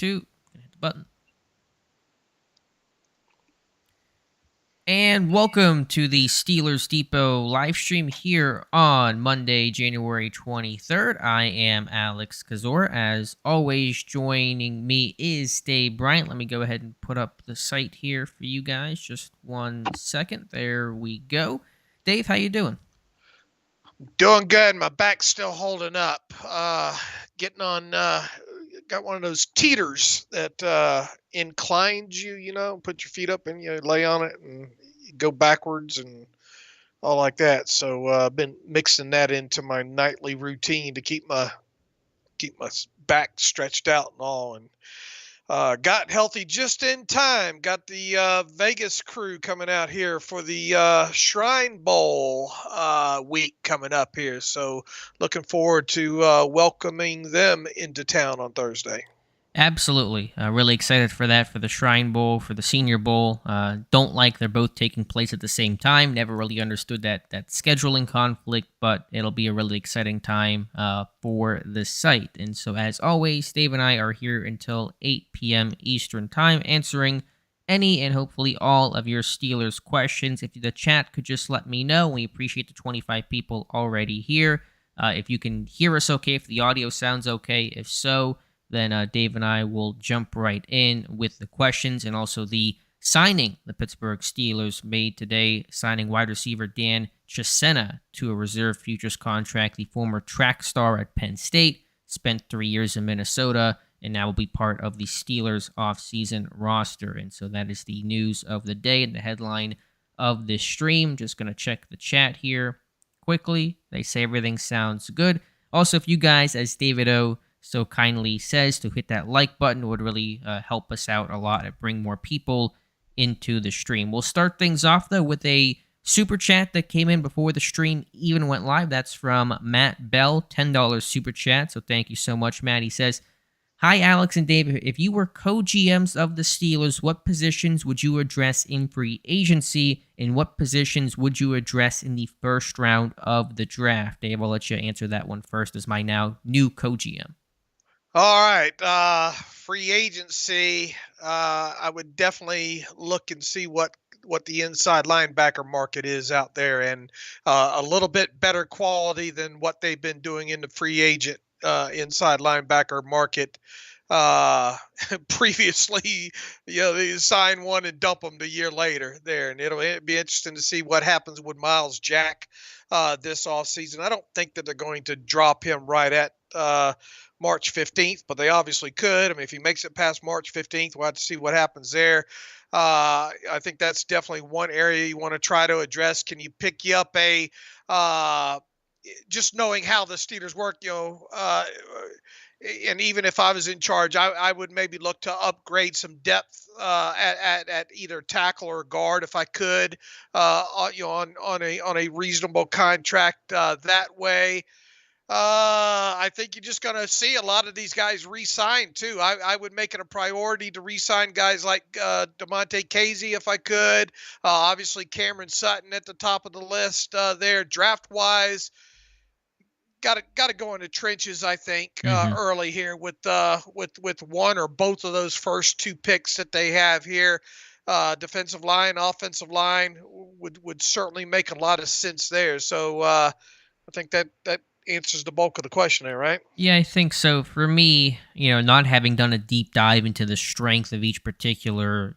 2. Hit the button. And welcome to the Steelers Depot live stream here on Monday, January 23rd. I am Alex Kozora. As always, joining me is Dave Bryan. Let me go ahead and put up the site here for you guys. Just 1 second. There we go. Dave, how you doing? Doing good. My back's still holding up. Getting on, got one of those teeters that inclines you, put your feet up and you lay on it and you go backwards and all like that. So I've been mixing that into my nightly routine to keep my back stretched out and all. And got healthy just in time. Got the Vegas crew coming out here for the Shrine Bowl week coming up here. So looking forward to welcoming them into town on Thursday. Absolutely. Really excited for that, for the Shrine Bowl, for the Senior Bowl. Don't like they're both taking place at the same time. Never really understood that scheduling conflict, but it'll be a really exciting time for the site. And so, as always, Dave and I are here until 8 p.m. Eastern Time, answering any and hopefully all of your Steelers questions. If the chat could just let me know, we appreciate the 25 people already here. If you can hear us okay, if the audio sounds okay, if so, then Dave and I will jump right in with the questions and also the signing the Pittsburgh Steelers made today, signing wide receiver Dan Chisena to a reserve futures contract. The former track star at Penn State, spent 3 years in Minnesota, and now will be part of the Steelers offseason roster. And so that is the news of the day and the headline of this stream. Just going to check the chat here quickly. They say everything sounds good. Also, if you guys, as David O. so kindly says, to hit that like button would really help us out a lot and bring more people into the stream. We'll start things off, though, with a super chat that came in before the stream even went live. That's from Matt Bell, $10 super chat. So thank you so much, Matt. He says, "Hi, Alex and Dave. If you were co-GMs of the Steelers, what positions would you address in free agency, and what positions would you address in the first round of the draft?" Dave, I'll let you answer that one first as my now new co-GM. All right, free agency. I would definitely look and see what the inside linebacker market is out there, and a little bit better quality than what they've been doing in the free agent inside linebacker market. Previously, they sign one and dump them the year later there, and it'll be interesting to see what happens with Miles Jack this offseason. I don't think that they're going to drop him right at March 15th, but they obviously could. I mean, if he makes it past March 15th, we'll have to see what happens there. I think that's definitely one area you want to try to address. Can you pick you up just knowing how the Steelers work, and even if I was in charge, I would maybe look to upgrade some depth at either tackle or guard if I could, on a reasonable contract that way. I think you're just going to see a lot of these guys re-sign too. I would make it a priority to re-sign guys like DeMonte Casey if I could. Obviously, Cameron Sutton at the top of the list there. Draft-wise, got to go in the trenches, I think, early here with one or both of those first two picks that they have here. Defensive line, offensive line would certainly make a lot of sense there. So I think that answers the bulk of the question there, right? Yeah, I think so. For me, not having done a deep dive into the strength of each particular,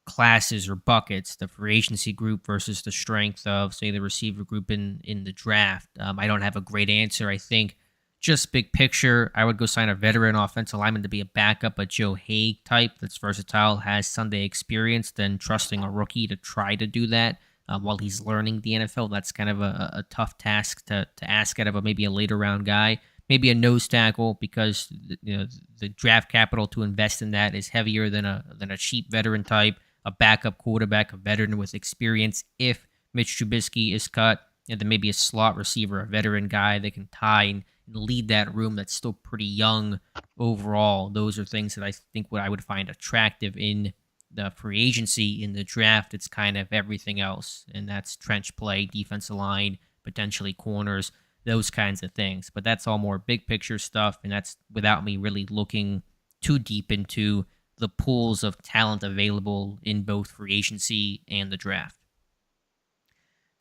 classes or buckets, the free agency group versus the strength of, say, the receiver group in the draft, I don't have a great answer. I think just big picture, I would go sign a veteran offensive lineman to be a backup, a Joe Haig type that's versatile, has Sunday experience, than trusting a rookie to try to do that. While he's learning the NFL, that's kind of a tough task to ask out of maybe a later round guy. Maybe a nose tackle, because the draft capital to invest in that is heavier than a cheap veteran type. A backup quarterback, a veteran with experience if Mitch Trubisky is cut, and then maybe a slot receiver, a veteran guy that can tie and lead that room that's still pretty young overall. Those are things that I think what I would find attractive in the free agency. In the draft, it's kind of everything else, and that's trench play, defensive line, potentially corners, those kinds of things. But that's all more big picture stuff, and that's without me really looking too deep into the pools of talent available in both free agency and the draft.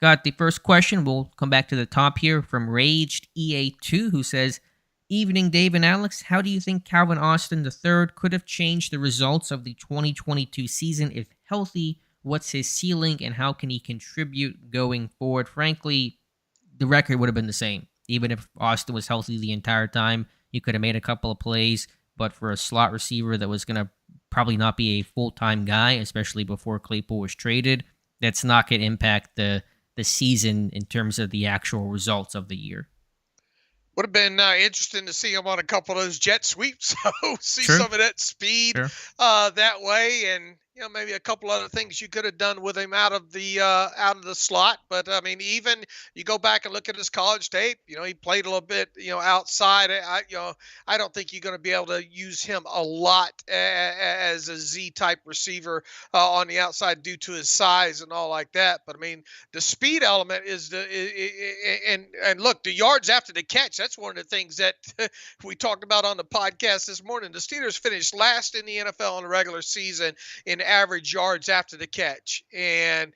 Got the first question. We'll come back to the top here from Raged EA2, who says, "Evening, Dave and Alex. How do you think Calvin Austin III could have changed the results of the 2022 season if healthy? What's his ceiling, and how can he contribute going forward?" Frankly, the record would have been the same. Even if Austin was healthy the entire time, he could have made a couple of plays, but for a slot receiver that was going to probably not be a full-time guy, especially before Claypool was traded, that's not going to impact the season in terms of the actual results of the year. Would have been interesting to see him on a couple of those jet sweeps. So see Sure. some of that speed Sure. that way, and maybe a couple other things you could have done with him out of the slot. But I mean, even you go back and look at his college tape. He played a little bit outside. I don't think you're going to be able to use him a lot as a Z type receiver on the outside due to his size and all like that. But I mean, the speed element is and look, the yards after the catch. That's one of the things that we talked about on the podcast this morning. The Steelers finished last in the NFL in the regular season in average yards after the catch. And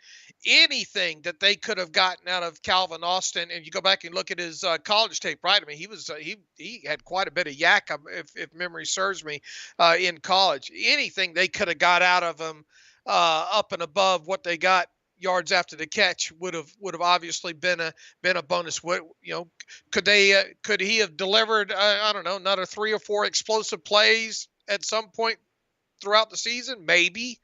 anything that they could have gotten out of Calvin Austin, and you go back and look at his college tape, right? I mean, he was he had quite a bit of yak, if memory serves me, in college. Anything they could have got out of him up and above what they got yards after the catch would have obviously been a bonus. Could he have delivered I don't know, another 3 or 4 explosive plays at some point throughout the season? Maybe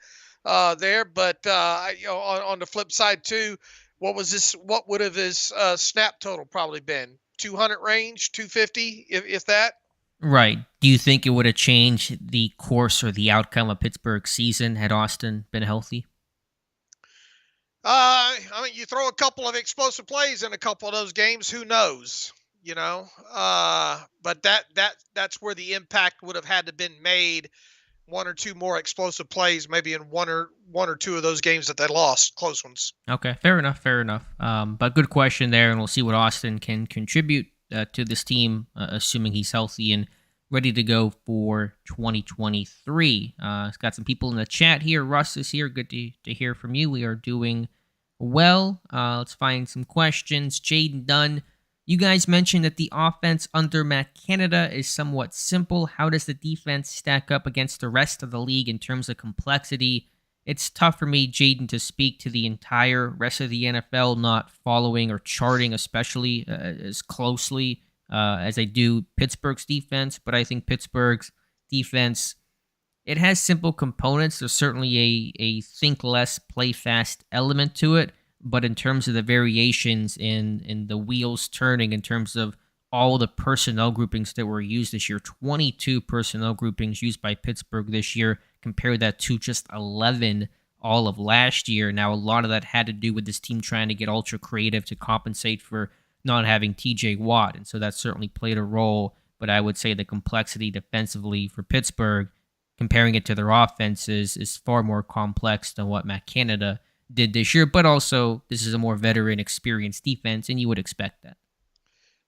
there, but on the flip side too, what would have his snap total probably been? 200 range, 250, if that. Right. Do you think it would have changed the course or the outcome of Pittsburgh's season had Austin been healthy? I mean, you throw a couple of explosive plays in a couple of those games, who knows? But that's where the impact would have had to been made. 1 or 2 more explosive plays, maybe in one or two of those games that they lost, close ones. Okay, fair enough. But good question there, and we'll see what Austin can contribute to this team, assuming he's healthy and ready to go for 2023. It's got some people in the chat here. Russ is here. Good to hear from you. We are doing well. Let's find some questions. Jaden Dunn, you guys mentioned that the offense under Matt Canada is somewhat simple. How does the defense stack up against the rest of the league in terms of complexity? It's tough for me, Jaden, to speak to the entire rest of the NFL, not following or charting especially as closely as I do Pittsburgh's defense. But I think Pittsburgh's defense, it has simple components. There's certainly a think less, play fast element to it. But in terms of the variations in the wheels turning, in terms of all the personnel groupings that were used this year, 22 personnel groupings used by Pittsburgh this year, compare that to just 11 all of last year. Now, a lot of that had to do with this team trying to get ultra creative to compensate for not having TJ Watt, and so that certainly played a role. But I would say the complexity defensively for Pittsburgh, comparing it to their offenses, is far more complex than what Matt Canada did this year, but also this is a more veteran, experienced defense, and you would expect that.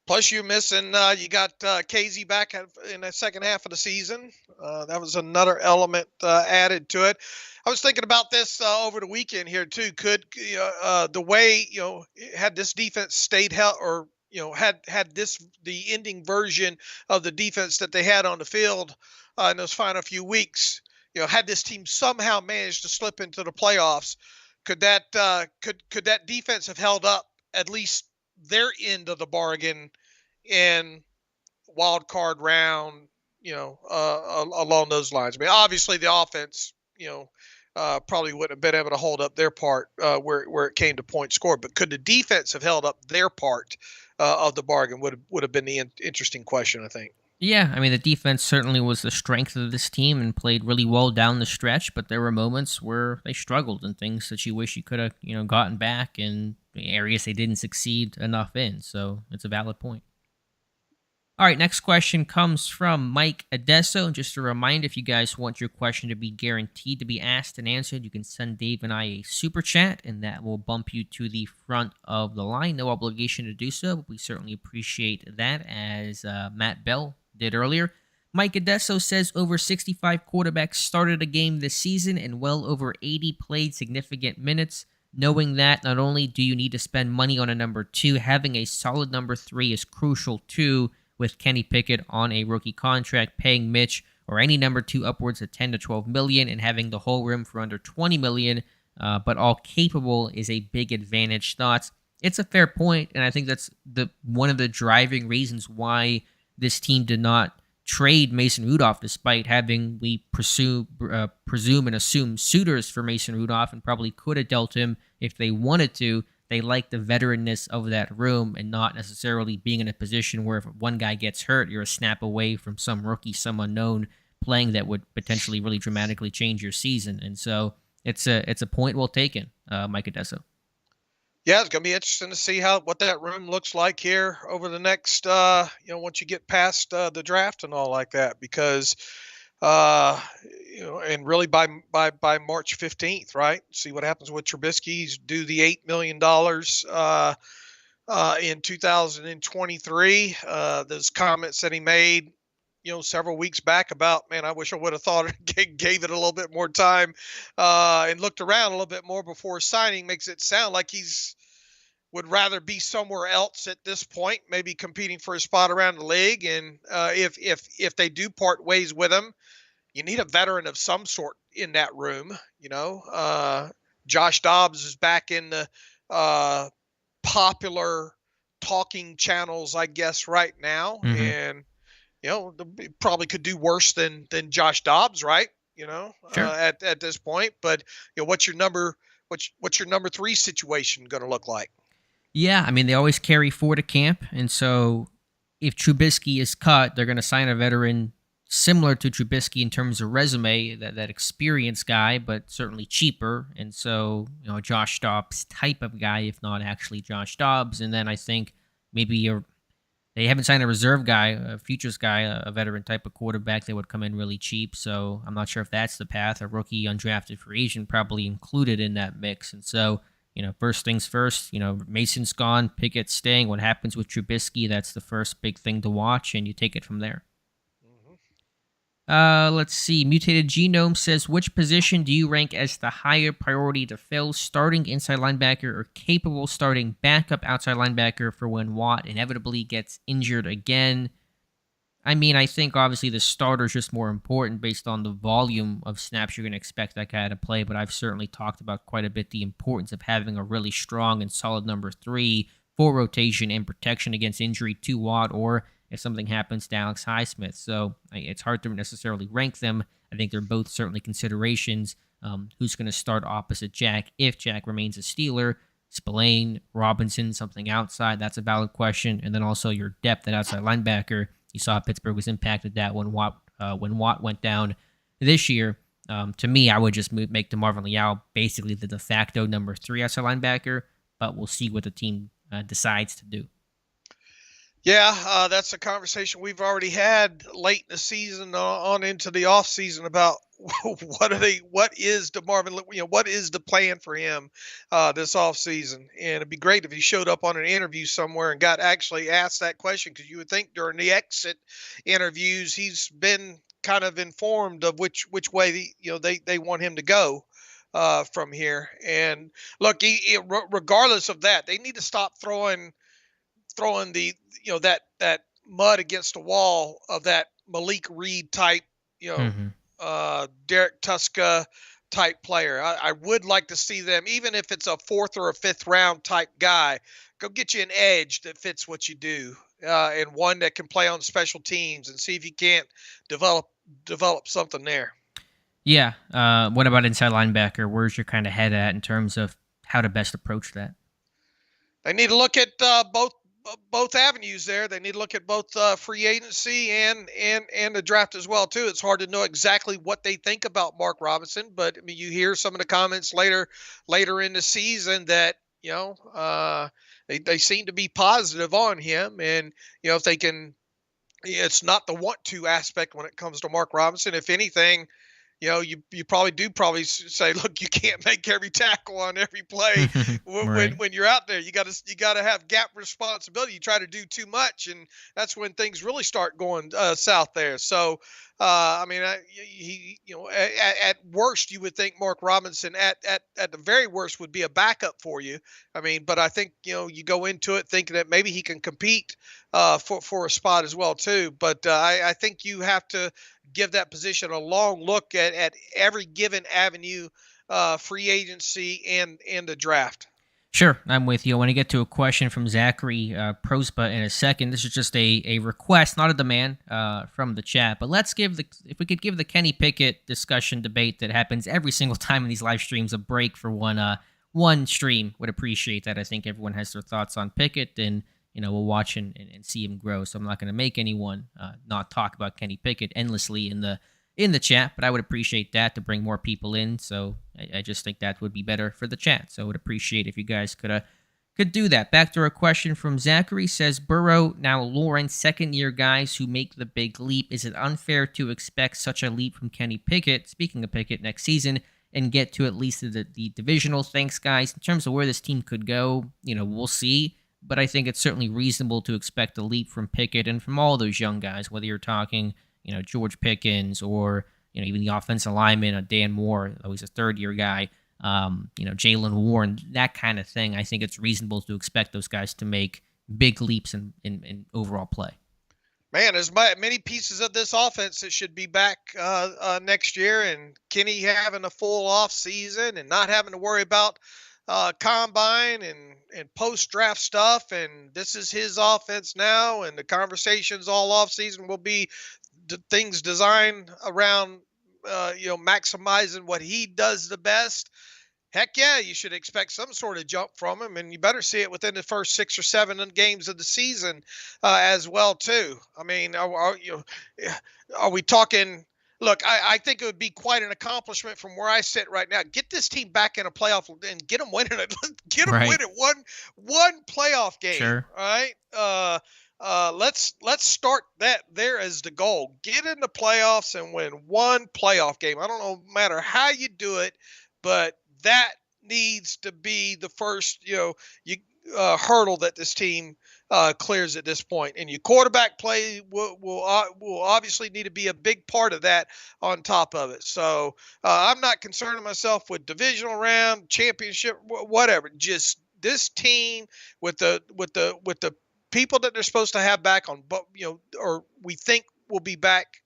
Plus, you missing, you got KZ back in the second half of the season. That was another element added to it. I was thinking about this over the weekend here too. Could the way had this defense stayed held, or had this the ending version of the defense that they had on the field in those final few weeks, had this team somehow managed to slip into the playoffs, could that defense have held up at least their end of the bargain in wild card round, along those lines? I mean, obviously the offense, probably wouldn't have been able to hold up their part where it came to points scored, but could the defense have held up their part of the bargain? Would have been the interesting question, I think. Yeah, I mean, the defense certainly was the strength of this team and played really well down the stretch, but there were moments where they struggled and things that you wish you could have, gotten back in areas they didn't succeed enough in. So it's a valid point. All right, next question comes from Mike Adesso. Just a reminder, if you guys want your question to be guaranteed to be asked and answered, you can send Dave and I a super chat, and that will bump you to the front of the line. No obligation to do so, but we certainly appreciate that, as Matt Bell did earlier. Mike Adesso says over 65 quarterbacks started a game this season and well over 80 played significant minutes. Knowing that, not only do you need to spend money on a number 2, having a solid number 3 is crucial too, with Kenny Pickett on a rookie contract, paying Mitch or any number 2 upwards of 10 to 12 million and having the whole room for under 20 million, but all capable is a big advantage. Thoughts? It's a fair point, and I think that's one of the driving reasons why this team did not trade Mason Rudolph, despite having we presume and assume suitors for Mason Rudolph, and probably could have dealt him if they wanted to. They like the veteranness of that room and not necessarily being in a position where if one guy gets hurt, you're a snap away from some rookie, some unknown playing that would potentially really dramatically change your season. And so it's a point well taken, Mike Adesso. Yeah, it's going to be interesting to see what that room looks like here over the next, once you get past the draft and all like that, because, and really by March 15th, right? See what happens with Trubisky. He's due the $8 million in 2023. Those comments that he made, several weeks back about, man, I wish I would have thought it, gave it a little bit more time and looked around a little bit more before signing, makes it sound like would rather be somewhere else at this point, maybe competing for a spot around the league. And if they do part ways with him, you need a veteran of some sort in that room. Josh Dobbs is back in the popular talking channels, I guess, right now. Mm-hmm. And probably could do worse than Josh Dobbs, right? Sure. At this point. But what's your number 3 situation going to look like? Yeah, I mean, they always carry 4 to camp, and so if Trubisky is cut, they're going to sign a veteran similar to Trubisky in terms of resume, that experienced guy, but certainly cheaper. And so, Josh Dobbs type of guy, if not actually Josh Dobbs. And then I think maybe they haven't signed a reserve guy, a futures guy, a veteran type of quarterback that would come in really cheap. So I'm not sure if that's the path. A rookie undrafted free agent probably included in that mix. And so, first things first, Mason's gone, Pickett's staying. What happens with Trubisky? That's the first big thing to watch, and you take it from there. Let's see. Mutated Genome says, which position do you rank as the higher priority to fill? Starting inside linebacker or capable starting backup outside linebacker for when Watt inevitably gets injured again? I mean, I think obviously the starter is just more important based on the volume of snaps you're going to expect that guy to play, but I've certainly talked about quite a bit the importance of having a really strong and solid number 3 for rotation and protection against injury to Watt, or if something happens to Alex Highsmith. So it's hard to necessarily rank them. I think they're both certainly considerations. Who's going to start opposite Jack if Jack remains a Steeler? Spillane, Robinson, something outside, that's a valid question. And then also your depth at outside linebacker. You saw Pittsburgh was impacted that when Watt went down this year. To me, I would just make DeMarvin Leal basically the de facto number 3 outside linebacker, but we'll see what the team decides to do. Yeah, that's a conversation we've already had late in the season on into the off season about what is DeMarvin, what is the plan for him this off season. And it'd be great if he showed up on an interview somewhere and got actually asked that question, because you would think during the exit interviews he's been kind of informed of which way they want him to go from here. And look, regardless of that, they need to stop throwing the that mud against the wall of that Malik Reed type, Derek Tuska type player. I would like to see them, even if it's a 4th or a 5th round type guy, go get you an edge that fits what you do, and one that can play on special teams, and see if you can't develop something there. Yeah. What about inside linebacker? Where's your kind of head at in terms of how to best approach that? They need to look at both avenues there. They need to look at both free agency and the draft as well too. It's hard to know exactly what they think about Mark Robinson, but I mean, you hear some of the comments later in the season that they seem to be positive on him, and if they can, it's not the want to aspect when it comes to Mark Robinson. If anything, you probably say, look, you can't make every tackle on every play Right. when you're out there. You got to have gap responsibility. You try to do too much, and that's when things really start going south there. So, I mean, he, at worst, you would think Mark Robinson at the very worst would be a backup for you. I mean, but I think you go into it thinking that maybe he can compete for a spot as well too. But I think you have to give that position a long look at every given avenue, free agency and the draft. Sure, I'm with you. I want to get to a question from Zachary Prospa in a second. This is just a request, not a demand from the chat. But let's if we could give the Kenny Pickett discussion debate that happens every single time in these live streams a break for one stream. Would appreciate that. I think everyone has their thoughts on Pickett, and we'll watch and see him grow. So I'm not going to make anyone not talk about Kenny Pickett endlessly in the chat, but I would appreciate that to bring more people in. So I just think that would be better for the chat. So I would appreciate if you guys could do that. Back to our question from Zachary. Says Burrow, now Lawrence, second-year guys who make the big leap. Is it unfair to expect such a leap from Kenny Pickett, speaking of Pickett, next season, and get to at least the divisional? Thanks, guys. In terms of where this team could go, we'll see. But I think it's certainly reasonable to expect a leap from Pickett and from all those young guys, whether you're talking George Pickens or, even the offensive lineman, Dan Moore, though he's a third-year guy, Jalen Warren, that kind of thing. I think it's reasonable to expect those guys to make big leaps in overall play. Man, there's many pieces of this offense that should be back next year, and Kenny having a full off season and not having to worry about combine and post-draft stuff, and this is his offense now, and the conversations all off season will be things designed around maximizing what he does the best. Heck yeah, you should expect some sort of jump from him, and you better see it within the first 6 or 7 games of the season as well too. I mean, are we talking? Look, I think it would be quite an accomplishment from where I sit right now. Get this team back in a playoff and get them winning it. Get them winning one playoff game. Sure. All right. Let's start that there as the goal. Get in the playoffs and win one playoff game. I don't know, no matter how you do it, but that needs to be the first hurdle that this team clears at this point. And your quarterback play will obviously need to be a big part of that on top of it. So I'm not concerning myself with divisional round, championship, whatever. Just this team with the people that they're supposed to have back on, but or we think will be back,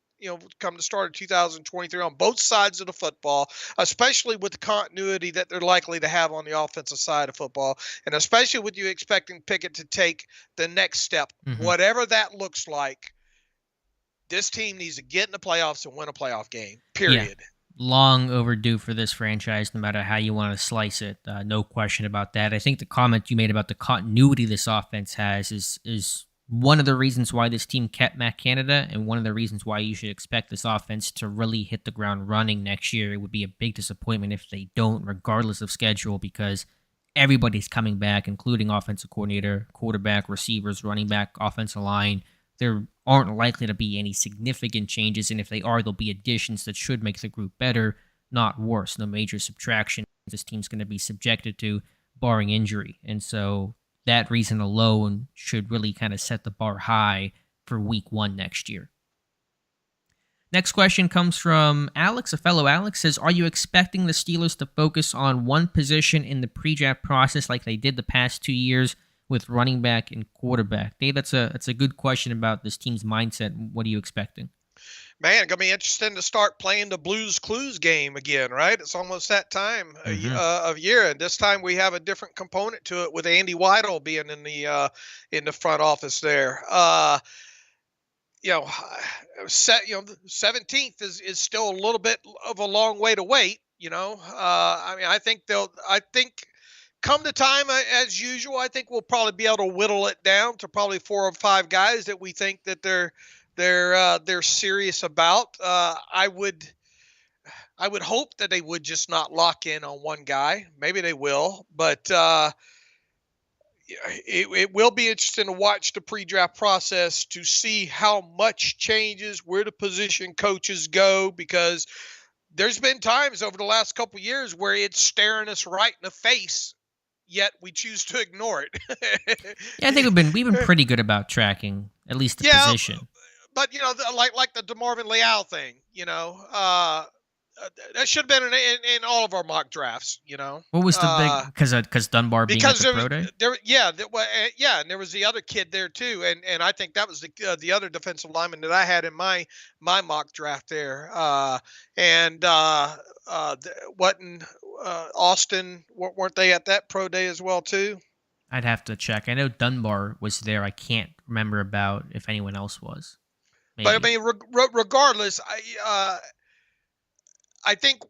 come the start of 2023 on both sides of the football, especially with the continuity that they're likely to have on the offensive side of football, and especially with you expecting Pickett to take the next step, whatever that looks like. This team needs to get in the playoffs and win a playoff game, period. Yeah. Long overdue for this franchise, no matter how you want to slice it. No question about that. I think the comment you made about the continuity this offense has is one of the reasons why this team kept Matt Canada, and one of the reasons why you should expect this offense to really hit the ground running next year. It would be a big disappointment if they don't, regardless of schedule, because everybody's coming back, including offensive coordinator, quarterback, receivers, running back, offensive line. There aren't likely to be any significant changes, and if they are, there'll be additions that should make the group better, not worse. No major subtraction this team's going to be subjected to, barring injury. And so that reason alone should really kind of set the bar high for week 1 next year. Next question comes from Alex. A fellow Alex says, are you expecting the Steelers to focus on one position in the pre-draft process like they did the past 2 years with running back and quarterback? Dave, that's a good question about this team's mindset. What are you expecting? Man, it's going to be interesting to start playing the Blues Clues game again, right? It's almost that time of year, and this time we have a different component to it with Andy Weidel being in the front office there. The 17th is still a little bit of a long way to wait. I think come the time, as usual, I think we'll probably be able to whittle it down to probably 4 or 5 guys that we think that they're serious about. I would hope that they would just not lock in on one guy. Maybe they will, but it will be interesting to watch the pre-draft process to see how much changes, where the position coaches go, because there's been times over the last couple of years where it's staring us right in the face, yet we choose to ignore it. Yeah, I think we've been pretty good about tracking at least the Yeah, position. but like the DeMarvin Leal thing, that should have been in all of our mock drafts, What was the big because Dunbar being at because the pro day? and there was the other kid there too, and I think that was the other defensive lineman that I had in my mock draft there, wasn't Austin, weren't they at that pro day as well too? I'd have to check. I know Dunbar was there. I can't remember about if anyone else was. But I Maybe. mean, regardless, I think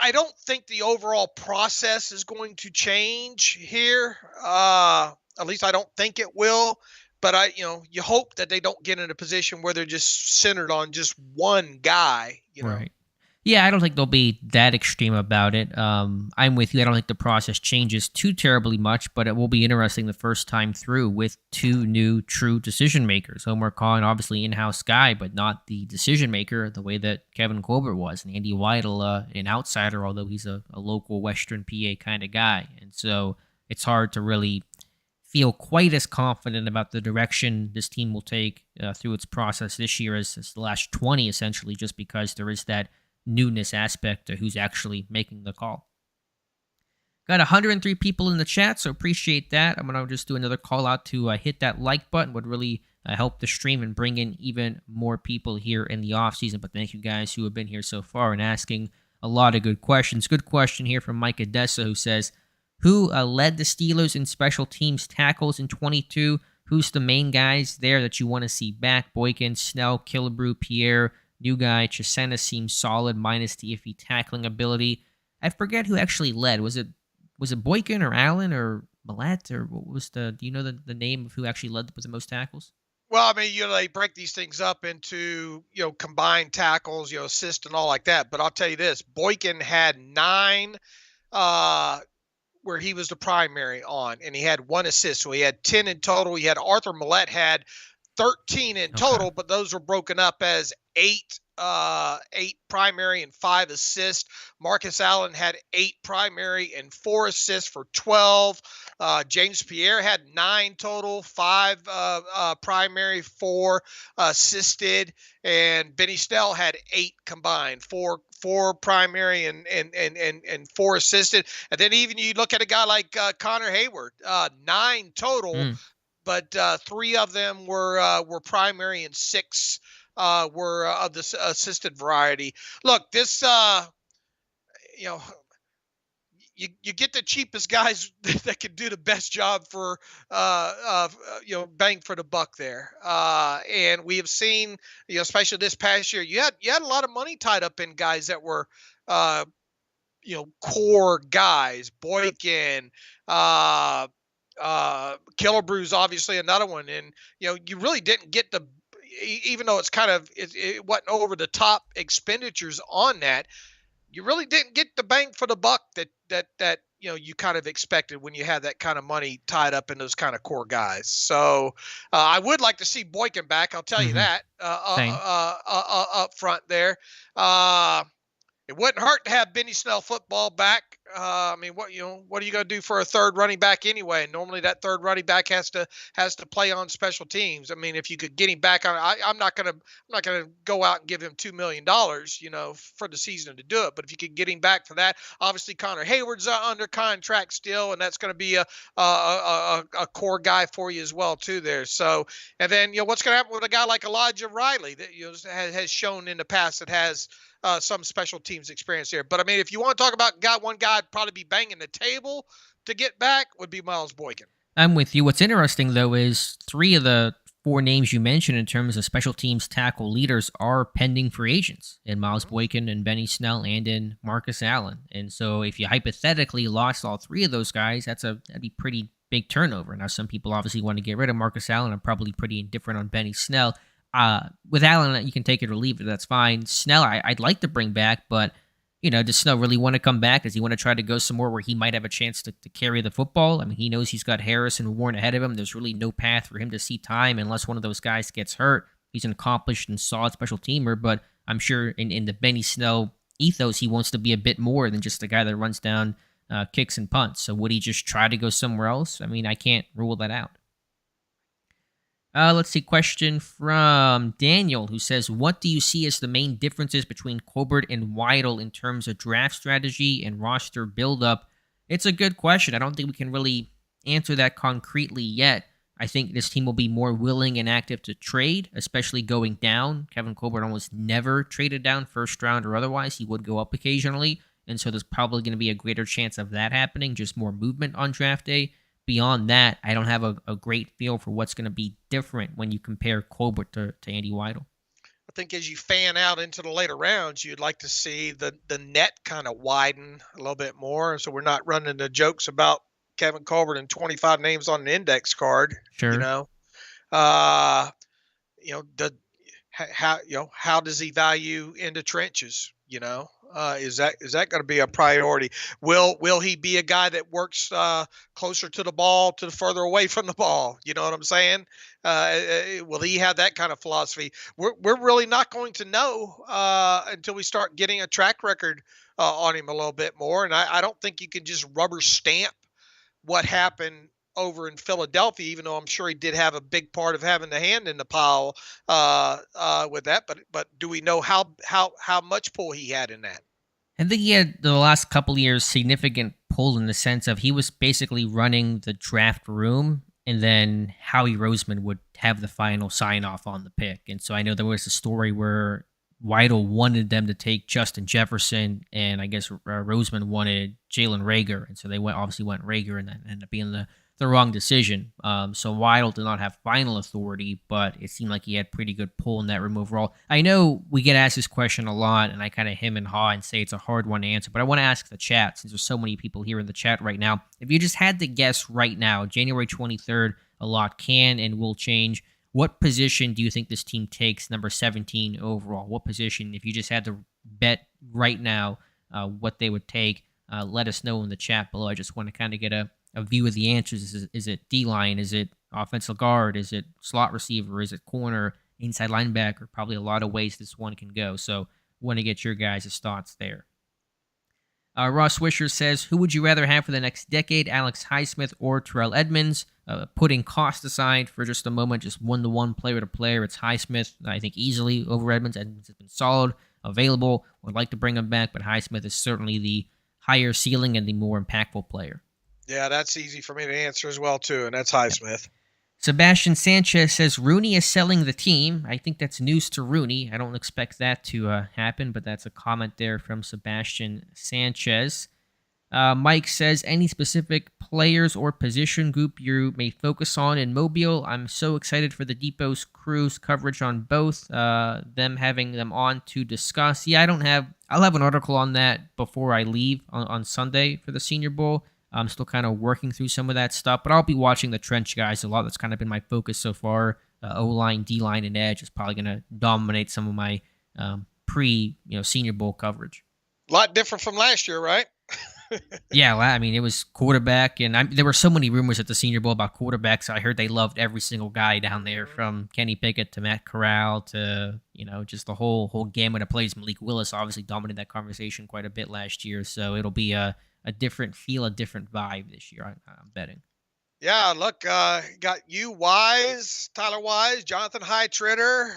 I don't think the overall process is going to change here. At least I don't think it will. But you hope that they don't get in a position where they're just centered on just one guy. Right. Yeah, I don't think they'll be that extreme about it. I'm with you. I don't think the process changes too terribly much, but it will be interesting the first time through with two new true decision makers. Homer Kahn, obviously in-house guy, but not the decision maker the way that Kevin Colbert was, and Andy Weidel, an outsider, although he's a local Western PA kind of guy. And so it's hard to really feel quite as confident about the direction this team will take through its process this year as the last 20, essentially, just because there is that newness aspect to who's actually making the call. Got 103 people in the chat, so appreciate that. I'm going to just do another call out to hit that like button. Would really help the stream and bring in even more people here in the off season. But thank you guys who have been here so far and asking a lot of good questions. Good question here from Mike Odessa, who says, who led the Steelers in special teams tackles in 22? Who's the main guys there that you want to see back? Boykin, Snell, Killebrew, Pierre. New guy, Chisena seems solid, minus the iffy tackling ability. I forget who actually led. Was it Boykin or Allen or Millette, or what was do you know the name of who actually led with the most tackles? Well, I mean, they break these things up into, combined tackles, assist and all like that. But I'll tell you this, Boykin had 9 where he was the primary on, and he had 1 assist. So he had 10 in total. He had Arthur Millette had 13 in total, but those were broken up as 8 primary and 5 assists. Marcus Allen had 8 primary and 4 assists for 12. James Pierre had 9 total, 5 primary, 4 assisted, and Benny Snell had 8 combined, 4 primary and 4 assisted. And then even you look at a guy like Connor Hayward, 9 total. But 3 of them were primary and 6 were of the assisted variety. Look, this you get the cheapest guys that can do the best job for bang for the buck there. And we have seen, especially this past year, you had a lot of money tied up in guys that were core guys. Boykin, Killebrew's obviously another one, and you really didn't get even though it wasn't over the top expenditures on that, you really didn't get the bang for the buck that you kind of expected when you had that kind of money tied up in those kind of core guys. So I would like to see Boykin back, I'll tell you that, up front there. It wouldn't hurt to have Benny Snell football back. I mean, what are you going to do for a third running back anyway? Normally, that third running back has to play on special teams. I mean, if you could get him back on, I'm not going to go out and give him $2 million, for the season to do it. But if you could get him back for that, obviously Connor Hayward's under contract still, and that's going to be a core guy for you as well too there. So, and then what's going to happen with a guy like Elijah Riley that has shown in the past that has some special teams experience here. But I mean, if you want to talk about one guy I'd probably be banging the table to get back would be Miles Boykin. I'm with you. What's interesting, though, is 3 of the 4 names you mentioned in terms of special teams tackle leaders are pending free agents in Miles Boykin and Benny Snell and in Marcus Allen. And so if you hypothetically lost all 3 of those guys, that'd be pretty big turnover. Now, some people obviously want to get rid of Marcus Allen. I'm probably pretty indifferent on Benny Snell. With Allen, you can take it or leave it. That's fine. Snell, I'd like to bring back, but does Snell really want to come back? Does he want to try to go somewhere where he might have a chance to carry the football? I mean, he knows he's got Harris and Warren ahead of him. There's really no path for him to see time unless one of those guys gets hurt. He's an accomplished and solid special teamer, but I'm sure in the Benny Snell ethos, he wants to be a bit more than just a guy that runs down kicks and punts. So would he just try to go somewhere else? I mean, I can't rule that out. Let's see. Question from Daniel, who says, "What do you see as the main differences between Colbert and Weidel in terms of draft strategy and roster buildup?" It's a good question. I don't think we can really answer that concretely yet. I think this team will be more willing and active to trade, especially going down. Kevin Colbert almost never traded down, first round or otherwise. He would go up occasionally, and so there's probably going to be a greater chance of that happening, just more movement on draft day. Beyond that, I don't have a great feel for what's going to be different when you compare Colbert to Andy Weidel. I think as you fan out into the later rounds, you'd like to see the net kind of widen a little bit more. So we're not running the jokes about Kevin Colbert and 25 names on an index card. Sure. You know, how how does he value in the trenches? Is that going to be a priority? Will he be a guy that works closer to the ball, to the further away from the ball? You know what I'm saying? Will he have that kind of philosophy? We're really not going to know until we start getting a track record on him a little bit more. And I don't think you can just rubber stamp what happened over in Philadelphia, even though I'm sure he did have a big part of having the hand in the pile with that. But do we know how much pull he had in that? I think he had the last couple of years significant pull in the sense of he was basically running the draft room, and then Howie Roseman would have the final sign off on the pick. And so I know there was a story where Weidel wanted them to take Justin Jefferson, and I guess Roseman wanted Jalen Reagor, and so they obviously went Reagor, and that ended up being the wrong decision. So Weidel did not have final authority, but it seemed like he had pretty good pull in that room overall. I know we get asked this question a lot, and I kind of hem and haw and say it's a hard one to answer, but I want to ask the chat, since there's so many people here in the chat right now. If you just had to guess right now, January 23rd, a lot can and will change. What position do you think this team takes, number 17 overall? What position, if you just had to bet right now what they would take, let us know in the chat below. I just want to kind of get a view of the answers. Is it D-line? Is it offensive guard? Is it slot receiver? Is it corner, inside linebacker? Probably a lot of ways this one can go. So want to get your guys' thoughts there. Ross Wisher says, who would you rather have for the next decade, Alex Highsmith or Terrell Edmonds? Putting cost aside for just a moment, just one-to-one, player-to-player, it's Highsmith, I think, easily over Edmonds. Edmonds has been solid, available, would like to bring him back, but Highsmith is certainly the higher ceiling and the more impactful player. Yeah, that's easy for me to answer as well, too, and that's Highsmith. Sebastian Sanchez says, Rooney is selling the team. I think that's news to Rooney. I don't expect that to happen, but that's a comment there from Sebastian Sanchez. Mike says, any specific players or position group you may focus on in Mobile? I'm so excited for the Depot's crew's coverage on both, them having them on to discuss. Yeah, I'll have an article on that before I leave on Sunday for the Senior Bowl. I'm still kind of working through some of that stuff, but I'll be watching the trench guys a lot. That's kind of been my focus so far. O-line, D-line, and edge is probably going to dominate some of my Senior Bowl coverage. A lot different from last year, right? Yeah, I mean, it was quarterback, and there were so many rumors at the Senior Bowl about quarterbacks. I heard they loved every single guy down there, from Kenny Pickett to Matt Corral to, just the whole gamut of plays. Malik Willis obviously dominated that conversation quite a bit last year, so it'll be a different feel, a different vibe this year, I'm betting. Yeah, look, got you, Wise, Tyler Wise, Jonathan Hightritter,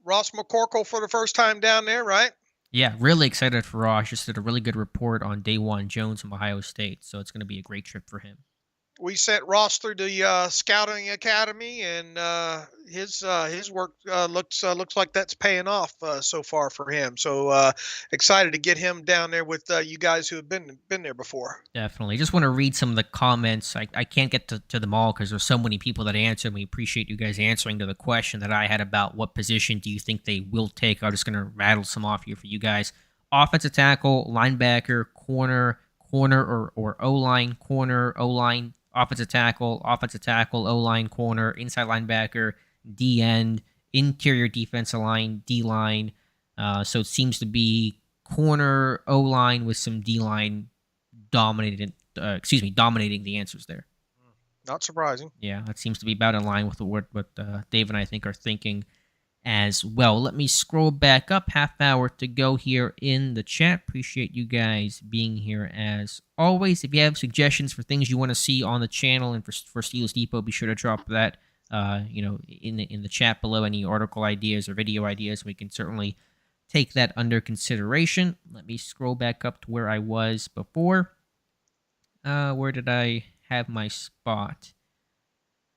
Ross McCorkle for the first time down there, right? Yeah, really excited for Ross. Just did a really good report on day one, Jones from Ohio State, so it's going to be a great trip for him. We sent Ross through the scouting academy, and his work looks like that's paying off so far for him. So excited to get him down there with you guys who have been there before. Definitely. Just want to read some of the comments. I can't get to them all because there's so many people that answer. We appreciate you guys answering to the question that I had about what position do you think they will take. I'm just going to rattle some off here for you guys. Offensive tackle, linebacker, corner or O-line, corner, O-line, offensive tackle, O-line, corner, inside linebacker, D-end, interior defensive line, D-line. So it seems to be corner, O-line with some D-line dominating the answers there. Not surprising. Yeah, that seems to be about in line with what Dave and I think are thinking. as well. Let me scroll back up. Half hour to go here in the chat. Appreciate you guys being here as always. If you have suggestions for things you want to see on the channel and for Steelers Depot, be sure to drop that in the chat below. Any article ideas or video ideas, we can certainly take that under consideration. Let me scroll back up to where I was before. Where did I have my spot?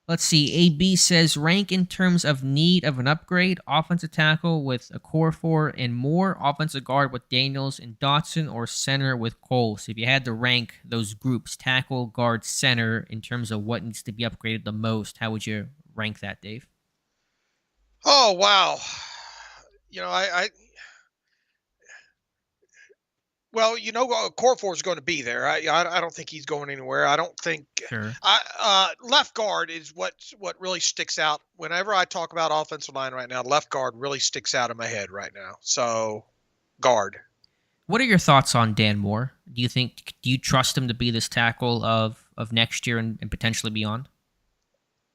Let's see. AB says rank in terms of need of an upgrade. Offensive tackle with a core 4 and more. Offensive guard with Daniels and Dotson, or center with Cole. So if you had to rank those groups, tackle, guard, center, in terms of what needs to be upgraded the most, how would you rank that, Dave? Oh, wow. I well, core 4 is going to be there. I don't think he's going anywhere. I don't think. Sure. Left guard is what really sticks out. Whenever I talk about offensive line right now, left guard really sticks out in my head right now. So, guard. What are your thoughts on Dan Moore? Do you trust him to be this tackle of next year and potentially beyond?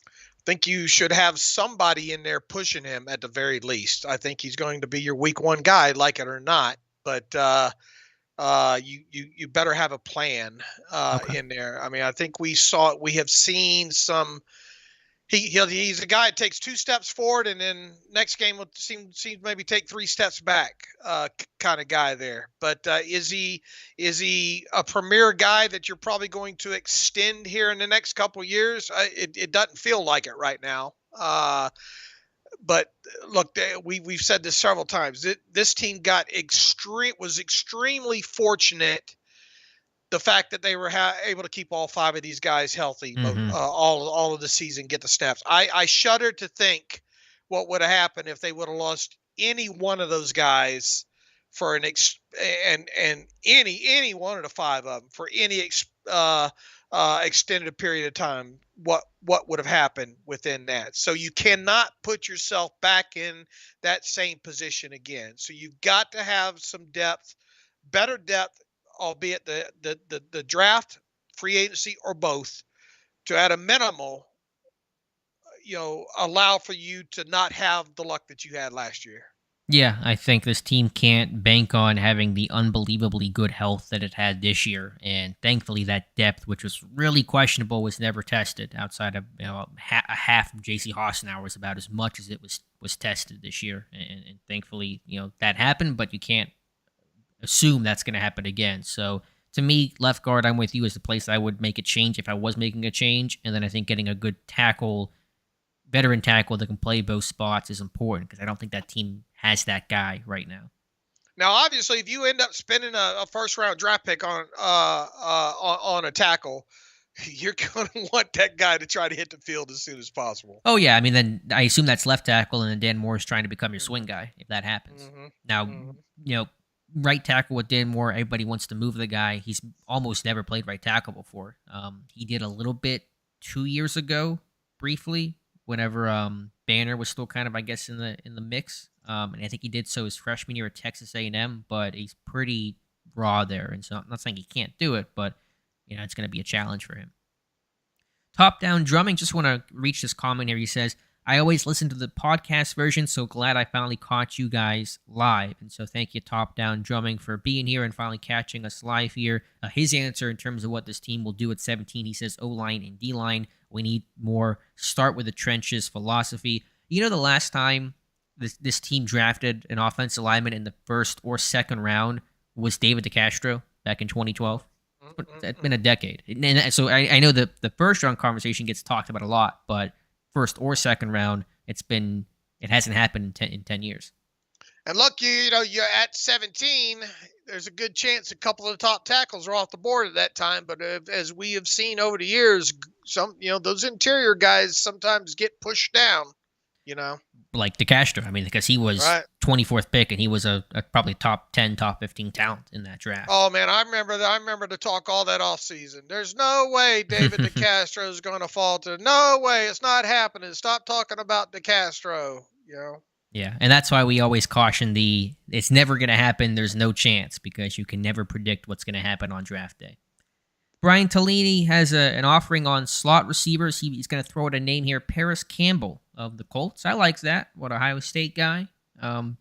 I think you should have somebody in there pushing him at the very least. I think he's going to be your week 1 guy, like it or not. But you better have a plan in there. I mean, I think we have seen some. He's a guy that takes 2 steps forward and then next game will seem maybe take 3 steps back, kind of guy there. But is he a premier guy that you're probably going to extend here in the next couple of years? It doesn't feel like it right now. But look, we've said this several times. This team was extremely fortunate. The fact that they were able to keep all 5 of these guys healthy, all of the season, get the snaps. I shudder to think what would have happened if they would have lost any one of those guys for any one of the 5 of them for any extended period of time. What would have happened within that? So you cannot put yourself back in that same position again. So you've got to have some depth, better depth, albeit the draft, free agency, or both, to at a minimal, allow for you to not have the luck that you had last year. Yeah, I think this team can't bank on having the unbelievably good health that it had this year, and thankfully that depth, which was really questionable, was never tested. Outside of half of J.C. Hassenauer was about as much as it was tested this year, and thankfully that happened. But you can't assume that's going to happen again. So to me, left guard, I'm with you, is the place I would make a change if I was making a change, and then I think getting a good tackle, veteran tackle that can play both spots is important because I don't think that team has that guy right now. Now, obviously, if you end up spending a first-round draft pick on a tackle, you're going to want that guy to try to hit the field as soon as possible. Oh, yeah. I mean, then I assume that's left tackle, and then Dan Moore is trying to become your swing guy if that happens. Now, right tackle with Dan Moore, everybody wants to move the guy. He's almost never played right tackle before. He did a little bit 2 years ago, briefly, whenever Banner was still kind of, I guess, in the mix. And I think he did so his freshman year at Texas A&M, but he's pretty raw there. And so I'm not saying he can't do it, but it's going to be a challenge for him. Top Down Drumming, just want to reach this comment here. He says, I always listen to the podcast version, so glad I finally caught you guys live. And so thank you, Top Down Drumming, for being here and finally catching us live here. His answer in terms of what this team will do at 17, he says O-line and D-line. We need more start with the trenches philosophy. The last time this team drafted an offensive lineman in the first or second round was David DeCastro back in 2012. It's been a decade. And so I know that the first round conversation gets talked about a lot, but first or second round, it hasn't happened in 10 years. And look, you're at 17. There's a good chance a couple of the top tackles are off the board at that time. But as we have seen over the years, those interior guys sometimes get pushed down. Like DeCastro, I mean, because he was 24th pick and he was a probably top 10, top 15 talent in that draft. Oh man, I remember the talk all that offseason. There's no way David DeCastro is going to falter. No way, it's not happening. Stop talking about DeCastro. Yeah, and that's why we always caution it's never going to happen. There's no chance because you can never predict what's going to happen on draft day. Brian Tellini has an offering on slot receivers. He's going to throw out a name here, Paris Campbell of the Colts. I like that. What Ohio State guy.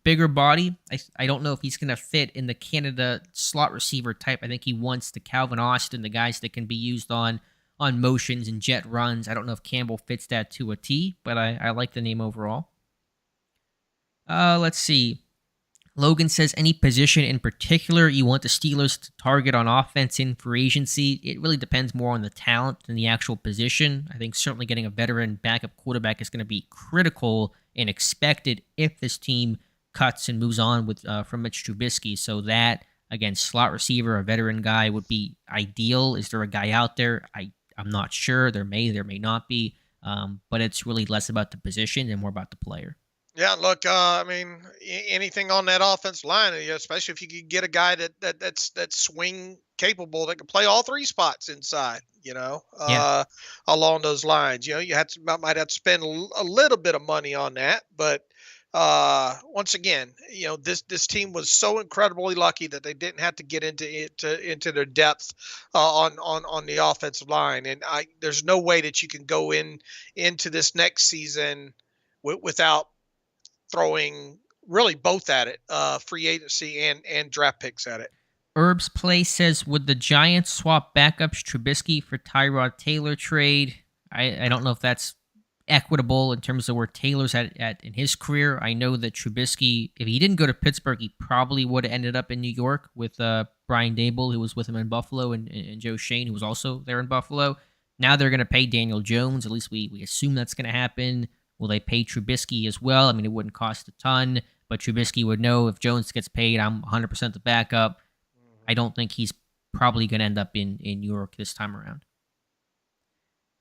Bigger body. I don't know if he's going to fit in the Canada slot receiver type. I think he wants the Calvin Austin, the guys that can be used on motions and jet runs. I don't know if Campbell fits that to a T, but I like the name overall. Let's see. Logan says, any position in particular you want the Steelers to target on offense in free agency? It really depends more on the talent than the actual position. I think certainly getting a veteran backup quarterback is going to be critical and expected if this team cuts and moves on with from Mitch Trubisky. So that, again, slot receiver, a veteran guy would be ideal. Is there a guy out there? I'm not sure. There may not be. But it's really less about the position and more about the player. Yeah, look, I mean, anything on that offensive line, especially if you could get a guy that's swing capable that can play all three spots inside, along those lines. You might have to spend a little bit of money on that, but once again, this team was so incredibly lucky that they didn't have to get into their depth on the offensive line, and there's no way that you can go into this next season without throwing really both at it, free agency and draft picks at it. Herb's Play says, would the Giants swap backups Trubisky for Tyrod Taylor trade? I don't know if that's equitable in terms of where Taylor's at in his career. I know that Trubisky, if he didn't go to Pittsburgh, he probably would have ended up in New York with Brian Dable, who was with him in Buffalo, and Joe Shane, who was also there in Buffalo. Now they're going to pay Daniel Jones. At least we assume that's going to happen. Will they pay Trubisky as well? I mean, it wouldn't cost a ton, but Trubisky would know if Jones gets paid, I'm 100% the backup. I don't think he's probably going to end up in New York this time around.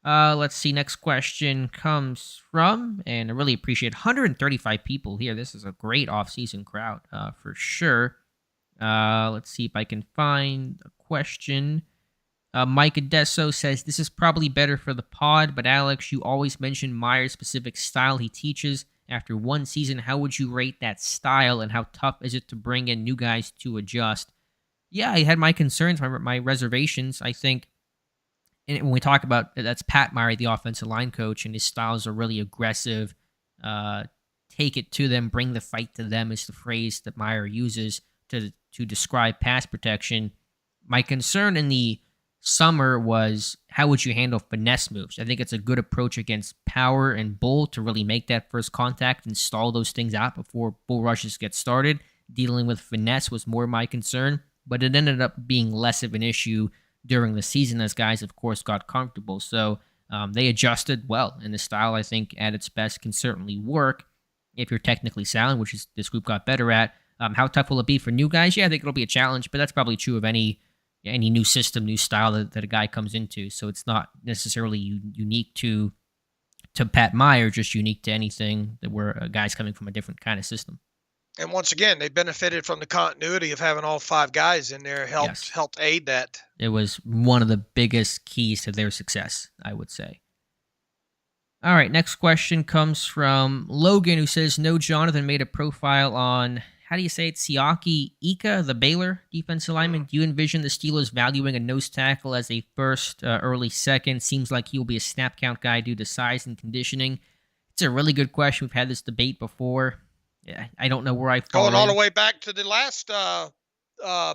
Let's see. Next question comes from, and I really appreciate 135 people here. This is a great off-season crowd for sure. Let's see if I can find a question. Mike Adesso says, this is probably better for the pod, but Alex, you always mention Meyer's specific style he teaches. After one season, how would you rate that style, and how tough is it to bring in new guys to adjust? Yeah, I had my concerns, my reservations. I think, and when we talk about, that's Pat Meyer, the offensive line coach, and his styles are really aggressive. Take it to them, bring the fight to them is the phrase that Meyer uses to describe pass protection. My concern in the summer was, how would you handle finesse moves? I think it's a good approach against power and bull to really make that first contact and stall those things out before bull rushes get started. Dealing with finesse was more my concern, but it ended up being less of an issue during the season as guys, of course, got comfortable. So they adjusted well, and the style, I think, at its best can certainly work if you're technically sound, which is this group got better at. How tough will it be for new guys? Yeah, I think it'll be a challenge, but that's probably true of any new system, new style that a guy comes into. So it's not necessarily unique to Pat Meyer, just unique to anything that where a guy's coming from a different kind of system. And once again, they benefited from the continuity of having all five guys in there, helped aid that. It was one of the biggest keys to their success, I would say. All right, next question comes from Logan, who says, no, Jonathan made a profile on, how do you say it, Siaki Ika, the Baylor defensive lineman. Do you envision the Steelers valuing a nose tackle as a first, early second? Seems like he'll be a snap count guy due to size and conditioning. It's a really good question. We've had this debate before. Yeah, I don't know where I fall. Going all the way back to the last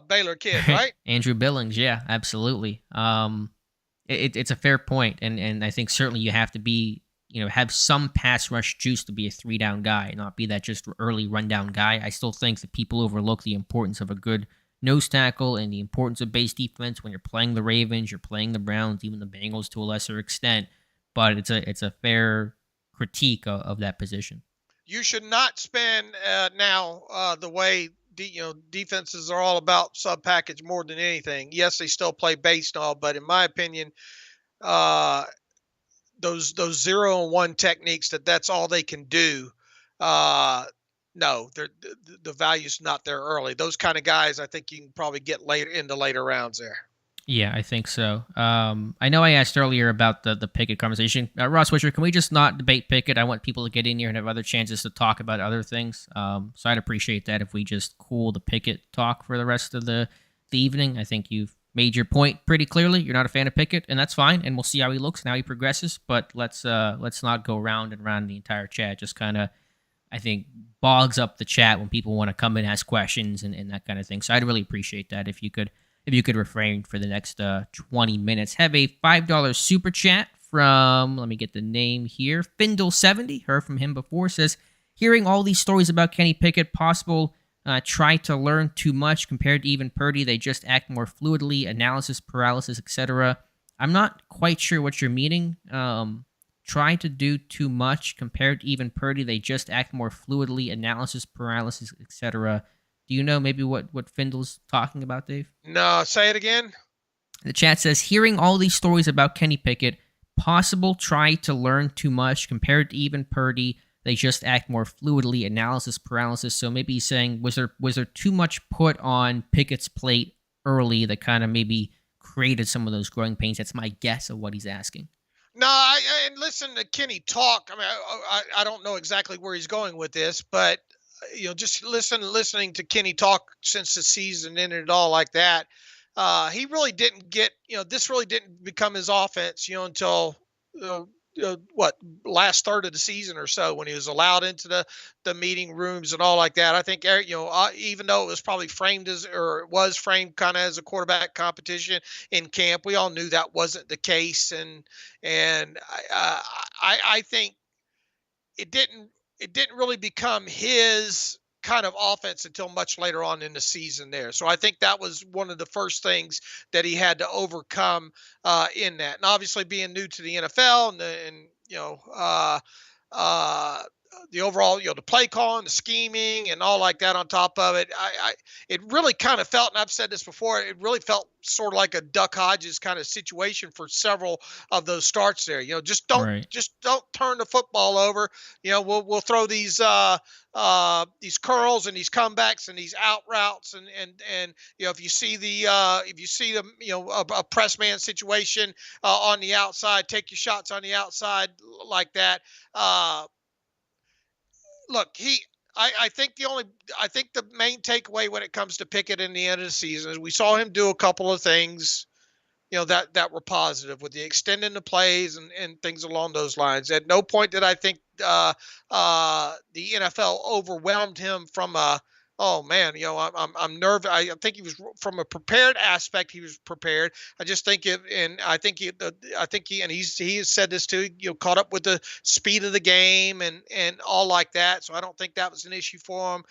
Baylor kid, right? Andrew Billings, yeah, absolutely. It's a fair point, and I think certainly you have to be, have some pass rush juice to be a 3-down guy, not be that just early rundown guy. I still think that people overlook the importance of a good nose tackle and the importance of base defense when you're playing the Ravens, you're playing the Browns, even the Bengals to a lesser extent. But it's a fair critique of that position. You should not spend now the way defenses are all about sub package more than anything. Yes, they still play base and all, but in my opinion, those 0 and 1 techniques that's all they can do. No, the value's not there early. Those kind of guys, I think you can probably get later rounds there. Yeah, I think so. I know I asked earlier about the Pickett conversation. Ross Wisher, can we just not debate Pickett? I want people to get in here and have other chances to talk about other things. So I'd appreciate that if we just cool the Pickett talk for the rest of the evening. I think you've made your point pretty clearly. You're not a fan of Pickett, and that's fine. And we'll see how he looks and how he progresses. But let's not go round and round the entire chat. Just kind of, I think, bogs up the chat when people want to come in, ask questions, and that kind of thing. So I'd really appreciate that if you could refrain for the next 20 minutes. Have a $5 super chat from, let me get the name here, Findle70. Heard from him before. Says, hearing all these stories about Kenny Pickett, possible try to learn too much compared to even Purdy. They just act more fluidly, analysis paralysis, etc. I'm not quite sure what you're meaning. Try to do too much compared to even Purdy. They just act more fluidly, analysis paralysis, etc. Do you know maybe what Findle's talking about, Dave? No, say it again. The chat says, hearing all these stories about Kenny Pickett, possible try to learn too much compared to even Purdy. They just act more fluidly, analysis paralysis. So maybe he's saying, was there too much put on Pickett's plate early that kind of maybe created some of those growing pains? That's my guess of what he's asking. No, and listen to Kenny talk. I mean, I don't know exactly where he's going with this, but just listening to Kenny talk since the season ended and all like that. He really didn't get, this really didn't become his offense, until what, last third of the season or so, when he was allowed into the meeting rooms and all like that. I think, even though it was probably framed it was framed kind of as a quarterback competition in camp, we all knew that wasn't the case. And I think it didn't really become his kind of offense until much later on in the season there. So I think that was one of the first things that he had to overcome in that. And obviously being new to the NFL the overall, the play calling, the scheming and all like that on top of it, it really kind of felt, and I've said this before, it really felt sort of like a Duck Hodges kind of situation for several of those starts there. Just don't turn the football over. We'll throw these curls and these comebacks and these out routes and if you see the a press man situation on the outside, take your shots on the outside like that. Look, I think the main takeaway when it comes to Pickett in the end of the season is we saw him do a couple of things, that were positive with the extending the plays and things along those lines. At no point did I think the NFL overwhelmed him from oh man, I'm nervous. I think he was, from a prepared aspect, he was prepared. I just think he has said this too, caught up with the speed of the game and all like that. So I don't think that was an issue for him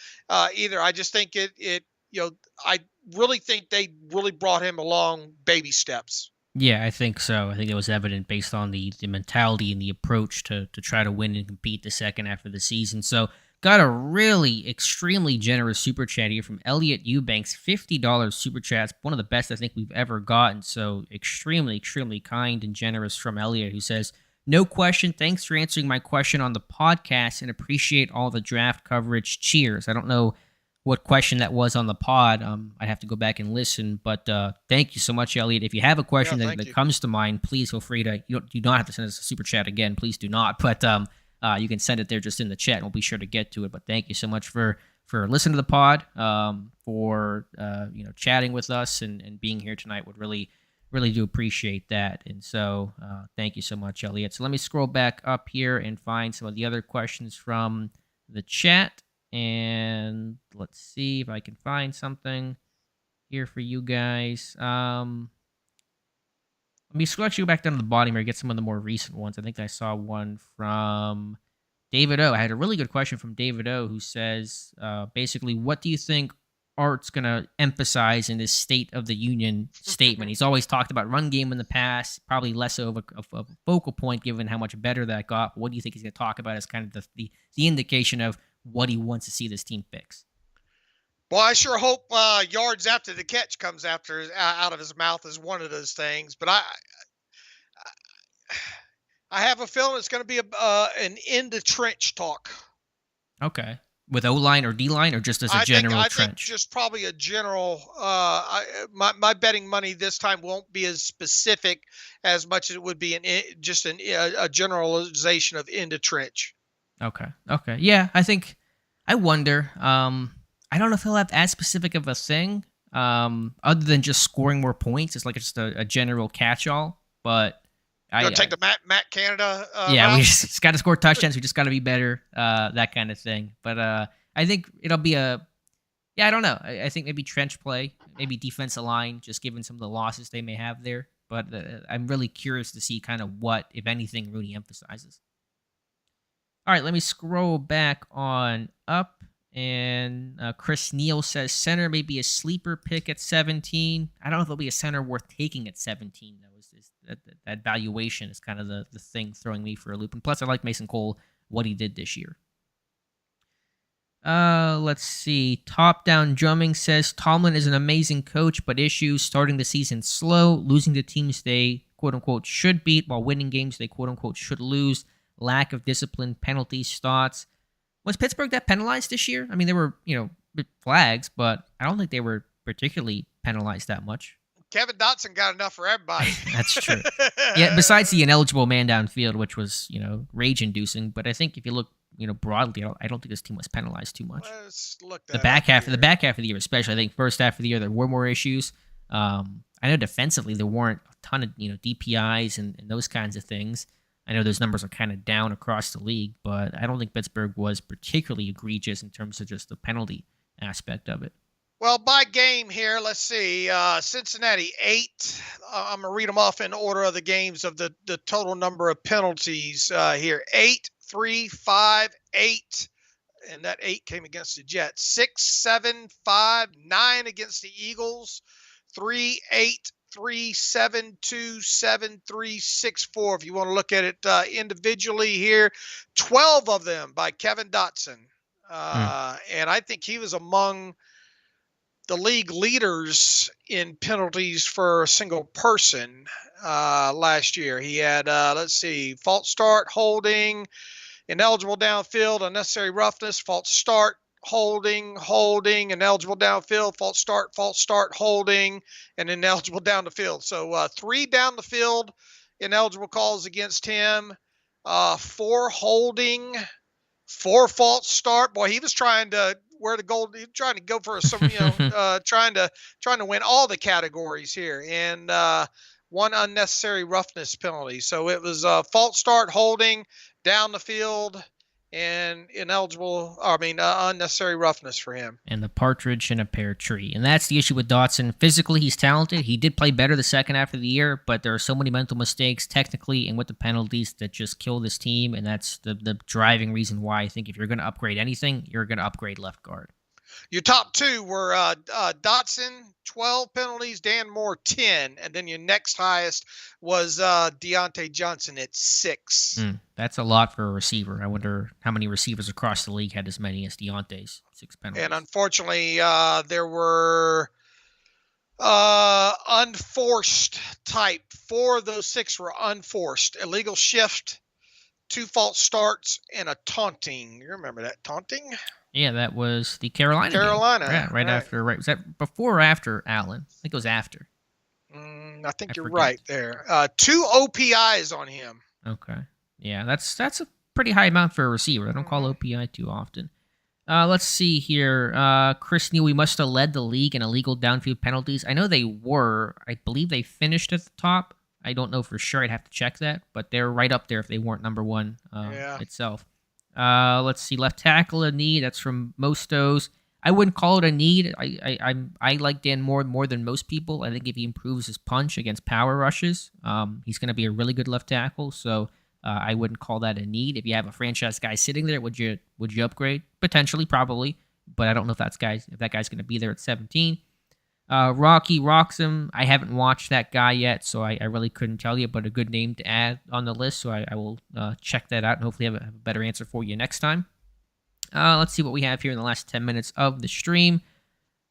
either. I just think I really think they really brought him along baby steps. Yeah, I think so. I think it was evident based on the mentality and the approach to try to win and compete the second half of the season. So got a really extremely generous super chat here from Elliot Eubanks, $50 super chats, one of the best I think we've ever gotten. So extremely, extremely kind and generous from Elliot, who says, no question, thanks for answering my question on the podcast and appreciate all the draft coverage. Cheers. I don't know what question that was on the pod. I'd have to go back and listen, but thank you so much, Elliot. If you have a question that comes to mind, please feel free to, you do not have to send us a super chat again, please do not, but you can send it there just in the chat, and we'll be sure to get to it. But thank you so much for listening to the pod, for chatting with us and being here tonight. Would really do appreciate that. And so thank you so much, Elliot. So let me scroll back up here and find some of the other questions from the chat. And let's see if I can find something here for you guys. Let me scroll you back down to the bottom here, get some of the more recent ones. I think I saw one from David O. I had a really good question from David O, who says, basically, what do you think Art's going to emphasize in his State of the Union statement? He's always talked about run game in the past, probably less of a focal point given how much better that got. But what do you think he's going to talk about as kind of the indication of what he wants to see this team fix? Well, I sure hope yards after the catch comes out of his mouth is one of those things. But I have a feeling it's going to be an in the trench talk. Okay. With O-line or D-line, or just as a general trench? I think just probably a general. My betting money this time won't be as specific as much as it would be a generalization of in the trench. Okay. Yeah, I wonder. I don't know if he'll have as specific of a thing. other than just scoring more points. It's like just a general catch-all. But You want to take the Matt Canada yeah, route? we just got to score touchdowns. We just got to be better, that kind of thing. But I think it'll be I don't know. I think maybe trench play, maybe defensive line, just given some of the losses they may have there. But I'm really curious to see kind of what, if anything, Rooney emphasizes. All right, let me scroll back on up. And Chris Neal says center may be a sleeper pick at 17. I don't know if it'll be a center worth taking at 17, though. That valuation is kind of the thing throwing me for a loop. And plus, I like Mason Cole, what he did this year. Let's see. Top Down Drumming says Tomlin is an amazing coach, but issues starting the season slow, losing to teams they quote-unquote should beat while winning games they quote-unquote should lose, lack of discipline, penalties, thoughts. Was Pittsburgh that penalized this year? I mean, there were, flags, but I don't think they were particularly penalized that much. Kevin Dotson got enough for everybody. That's true. Yeah, besides the ineligible man downfield, which was, rage-inducing. But I think if you look, broadly, I don't think this team was penalized too much. Let's look the back half of the year, especially. I think first half of the year there were more issues. I know defensively there weren't a ton of DPIs and those kinds of things. I know those numbers are kind of down across the league, but I don't think Pittsburgh was particularly egregious in terms of just the penalty aspect of it. Well, by game here, let's see. Cincinnati 8. I'm gonna read them off in order of the games of the total number of penalties here. 8, 3, 5, 8, and that 8 came against the Jets. 6, 7, 5, 9 against the Eagles. 3, 8, 3, 7, 2, 7, 3, 6, 4. If you want to look at it individually here, 12 of them by Kevin Dotson, and I think he was among the league leaders in penalties for a single person last year. He had, false start, holding, ineligible downfield, unnecessary roughness, false start, holding, ineligible downfield, false start, holding, and ineligible down the field. So 3 down the field, ineligible calls against him, 4 holding, 4 false start. Boy, he was trying to wear the gold. He's trying to go for some, trying to win all the categories here, and 1 unnecessary roughness penalty. So it was false start, holding, down the field, and unnecessary roughness for him. And the partridge in a pear tree. And that's the issue with Dotson. Physically, he's talented. He did play better the second half of the year, but there are so many mental mistakes technically and with the penalties that just kill this team. And that's the driving reason why I think if you're going to upgrade anything, you're going to upgrade left guard. Your top 2 were Dotson, 12 penalties, Dan Moore, 10. And then your next highest was Deontay Johnson at 6. That's a lot for a receiver. I wonder how many receivers across the league had as many as Deontay's 6 penalties. And unfortunately, there were unforced type. 4 of those 6 were unforced. Illegal shift, 2 false starts, and a taunting. You remember that taunting? Yeah, that was the Carolina game. Yeah, right after. Right, was that before or after Allen? I think it was after. I think you're right there. 2 OPIs on him. Okay. Yeah, that's a pretty high amount for a receiver. I don't call OPI too often. Let's see here. Chris Neal, we must have led the league in illegal downfield penalties. I know they were. I believe they finished at the top. I don't know for sure. I'd have to check that, but they're right up there if they weren't number 1 itself. Let's see. Left tackle a need. That's from Mostos. I wouldn't call it a need. I like Dan Moore more than most people. I think if he improves his punch against power rushes, he's going to be a really good left tackle. So I wouldn't call that a need. If you have a franchise guy sitting there, would you upgrade? Potentially, probably, but I don't know if that guy's going to be there at 17. Rocky Roxham, I haven't watched that guy yet, so I really couldn't tell you, but a good name to add on the list, so I will check that out and hopefully have a better answer for you next time. Let's see what we have here in the last 10 minutes of the stream.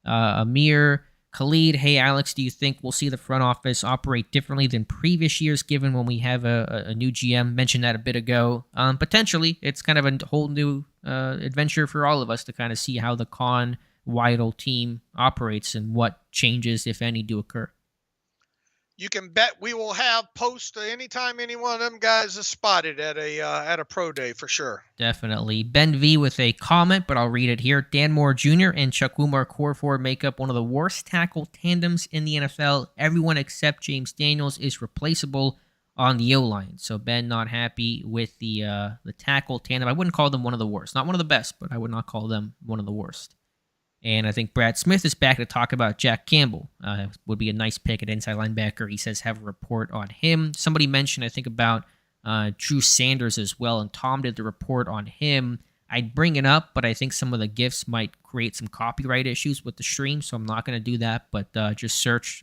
Amir Khalid, hey Alex, do you think we'll see the front office operate differently than previous years given when we have a new GM? Mentioned that a bit ago. Potentially, it's kind of a whole new adventure for all of us to kind of see how the Weidel team operates and what changes, if any, do occur. you can bet we will have posts anytime any one of them guys is spotted at a pro day for sure. Definitely. Ben V with a comment, but I'll read it here. Dan Moore Jr. and Chukwuma Okorafor make up one of the worst tackle tandems in the NFL. Everyone except James Daniels is replaceable on the O-line. So Ben not happy with the tackle tandem. I wouldn't call them one of the worst. Not one of the best, but I would not call them one of the worst. And I think Brad Smith is back to talk about Jack Campbell. Would be a nice pick at inside linebacker. He says have a report on him. Somebody mentioned, I think, about Drew Sanders as well, and Tom did the report on him. I'd bring it up, but I think some of the GIFs might create some copyright issues with the stream, so I'm not going to do that. But just search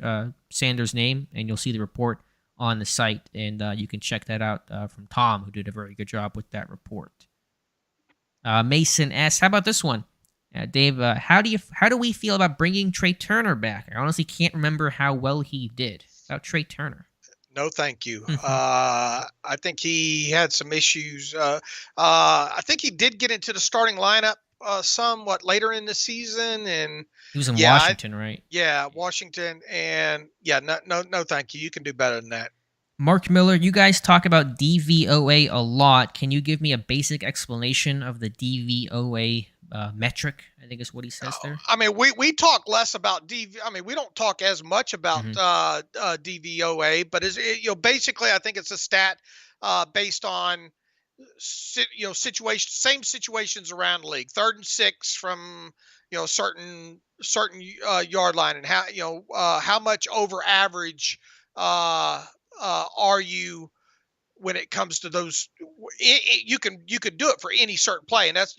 Sanders' name, and you'll see the report on the site, and you can check that out from Tom, who did a very good job with that report. Mason asks, how about this one? Dave, how do we feel about bringing Trey Turner back? I honestly can't remember how well he did. About Trey Turner. No, thank you. I think he had some issues. I think he did get into the starting lineup somewhat later in the season, and he was in Washington, right? Yeah, Washington, and no, thank you. You can do better than that. Mark Miller, you guys talk about DVOA a lot. Can you give me a basic explanation of the DVOA metric? I think is what he says there. I mean, we talk less about we don't talk as much about DVOA, but basically, I think it's a stat based on same situations around the league. 3rd and 6 from certain yard line, and how much over average are you when it comes to those. You could do it for any certain play, and that's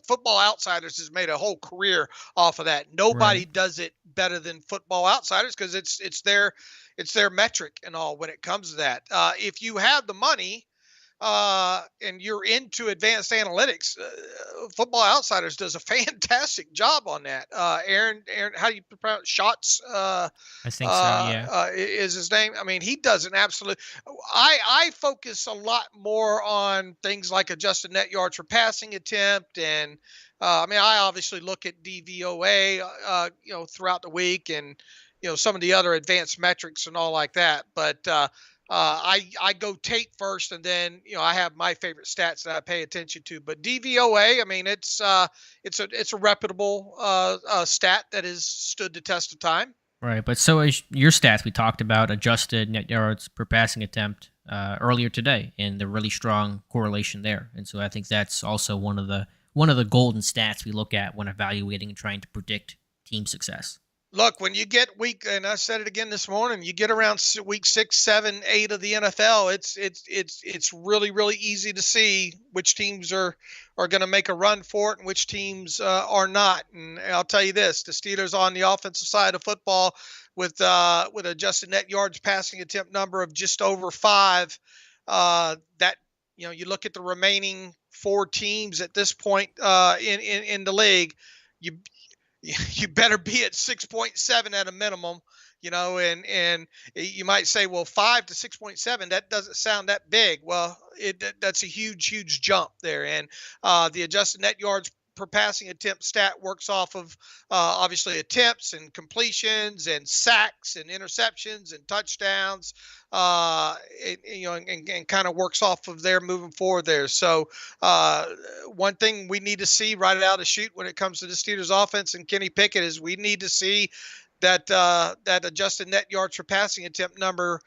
Football Outsiders has made a whole career off of that. Nobody does it better than Football Outsiders because it's their metric and all when it comes to that. If you have the money and you're into advanced analytics, Football Outsiders does a fantastic job on that. Aaron, how do you pronounce Shots? I think so. Yeah, is his name? I mean, he does an absolute. I focus a lot more on things like adjusted net yards per passing attempt, and I obviously look at DVOA, throughout the week, and some of the other advanced metrics and all like that, but. I go tape first, and then I have my favorite stats that I pay attention to. But DVOA, I mean, it's a reputable stat that has stood the test of time. Right, but so is your stats. We talked about adjusted net yards per passing attempt earlier today, and the really strong correlation there. And so I think that's also one of the golden stats we look at when evaluating and trying to predict team success. Look, when you get and I said it again this morning, you get around week 6, 7, 8 of the NFL, it's really, really easy to see which teams are going to make a run for it and which teams are not. And I'll tell you this, the Steelers on the offensive side of football with adjusted net yards passing attempt number of just over 5, that you look at the remaining 4 teams at this point in the league, you better be at 6.7 at a minimum, and you might say, well, 5 to 6.7, that doesn't sound that big. Well, that's a huge jump there. And the adjusted net yards per passing attempt stat works off of obviously attempts and completions and sacks and interceptions and touchdowns, and kind of works off of there moving forward there. So one thing we need to see right out of the chute when it comes to the Steelers offense and Kenny Pickett is we need to see that adjusted net yards per passing attempt number.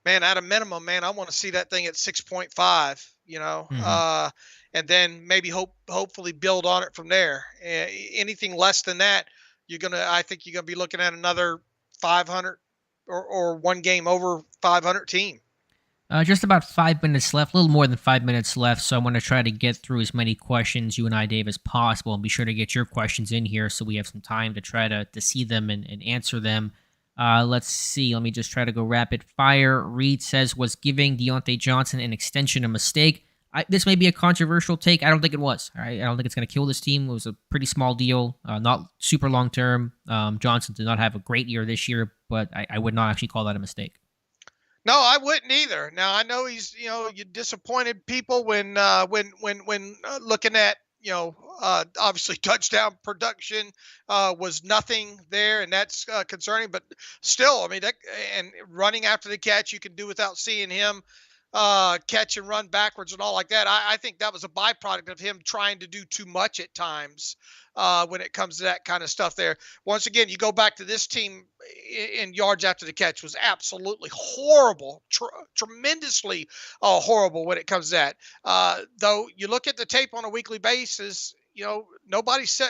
Man, at a minimum, I want to see that thing at 6.5, and then maybe hopefully build on it from there. Anything less than that, I think you're going to be looking at another 500 or one game over 500 team. Just about 5 minutes left, a little more than 5 minutes left, so I'm going to try to get through as many questions you and I, Dave, as possible, and be sure to get your questions in here so we have some time to try to see them and answer them. Let's see. Let me just try to go rapid fire. Reed says, was giving Deontay Johnson an extension a mistake? This may be a controversial take. I don't think it was. All right? I don't think it's going to kill this team. It was a pretty small deal, not super long term. Johnson did not have a great year this year, but I would not actually call that a mistake. No, I wouldn't either. Now I know he's, you disappointed people when looking at obviously touchdown production was nothing there, and that's concerning. But still, I mean, and running after the catch, you can do without seeing him catch and run backwards and all like that. I think that was a byproduct of him trying to do too much at times when it comes to that kind of stuff there. Once again, you go back to this team in yards after the catch was absolutely horrible, tremendously horrible when it comes to that. Though you look at the tape on a weekly basis, nobody said,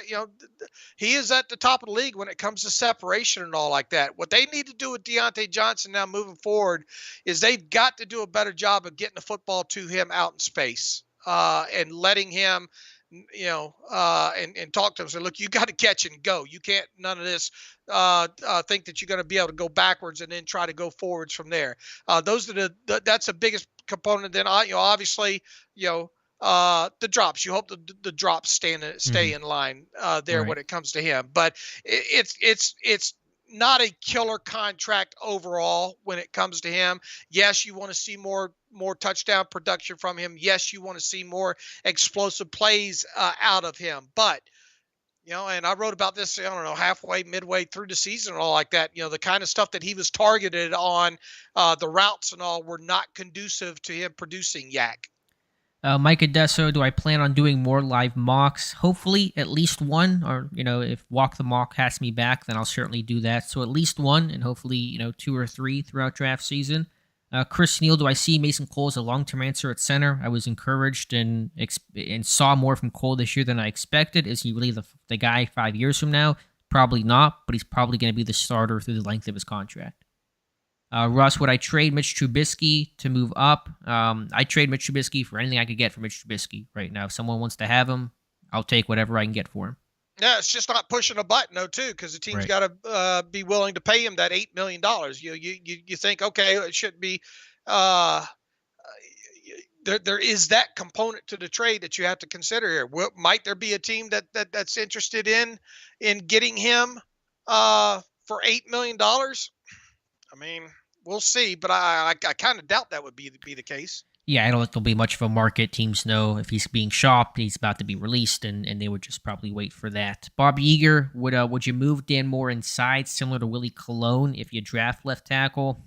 he is at the top of the league when it comes to separation and all like that. What they need to do with Deontay Johnson now moving forward is they've got to do a better job of getting the football to him out in space and letting him, and talk to him. So, look, you got to catch and go. You can't, none of this think that you're going to be able to go backwards and then try to go forwards from there. Those are that's the biggest component. Then, obviously, the drops. You hope the drops stay in line there when it comes to him. But it's not a killer contract overall when it comes to him. Yes, you want to see more touchdown production from him. Yes, you want to see more explosive plays out of him. But and I wrote about this, I don't know, midway through the season and all like that. The kind of stuff that he was targeted on, the routes and all, were not conducive to him producing yak. Mike Adesso, do I plan on doing more live mocks? Hopefully at least one, or, if Walk the Mock has me back, then I'll certainly do that. So at least one, and hopefully, 2 or 3 throughout draft season. Chris Neal, do I see Mason Cole as a long-term answer at center? I was encouraged and saw more from Cole this year than I expected. Is he really the guy 5 years from now? Probably not, but he's probably going to be the starter through the length of his contract. Russ, would I trade Mitch Trubisky to move up? I'd trade Mitch Trubisky for anything I could get for Mitch Trubisky right now. If someone wants to have him, I'll take whatever I can get for him. Yeah, it's just not pushing a button, though, too, because the team's got to be willing to pay him that $8 million. You think, okay, it should be there is that component to the trade that you have to consider here. Might there be a team that's interested in getting him for $8 million? I mean, we'll see, but I kind of doubt that would be the case. Yeah, I don't think there'll be much of a market. Teams know if he's being shopped, he's about to be released, and they would just probably wait for that. Bob Eager, would you move Dan Moore inside, similar to Willie Colon, if you draft left tackle?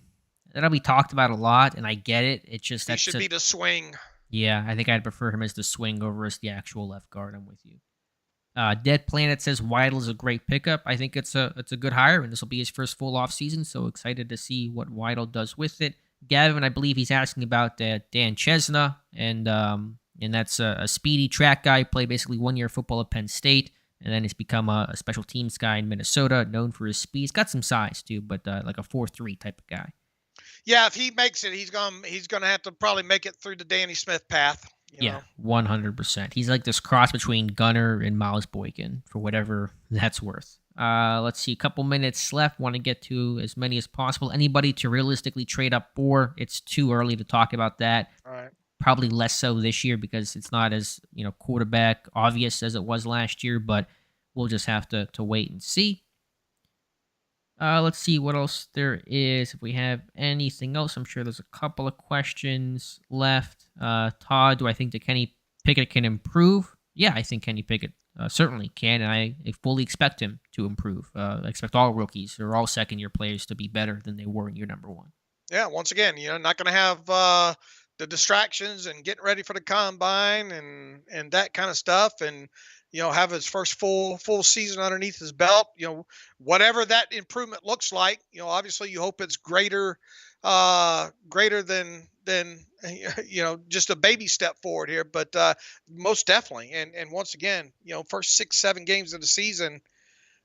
That'll be talked about a lot, and I get it. It's just that should be the swing. Yeah, I think I'd prefer him as the swing over as the actual left guard. I'm with you. Dead Planet says Weidl is a great pickup. I think it's a good hire, and this will be his first full off season. So excited to see what Weidl does with it. Gavin, I believe he's asking about Dan Chesna, and that's a speedy track guy. Played basically 1 year of football at Penn State, and then he's become a special teams guy in Minnesota, known for his speed. He's got some size too, but like a 4.3 type of guy. Yeah, if he makes it, he's gonna have to probably make it through the Danny Smith path. Yeah, 100%. He's like this cross between Gunner and Miles Boykin, for whatever that's worth. Let's see, a couple minutes left. Want to get to as many as possible. Anybody to realistically trade up for? It's too early to talk about that. All right. Probably less so this year because it's not as quarterback obvious as it was last year, but we'll just have to wait and see. Let's see what else there is. If we have anything else, I'm sure there's a couple of questions left. Todd, do I think that Kenny Pickett can improve? Yeah, I think Kenny Pickett certainly can, and I fully expect him to improve. I expect all rookies or all second-year players to be better than they were in year number 1. Yeah, once again, not going to have the distractions and getting ready for the combine and that kind of stuff, and have his first full season underneath his belt. Whatever that improvement looks like, obviously you hope it's greater than just a baby step forward here, but most definitely. And once again, first 6-7 games of the season,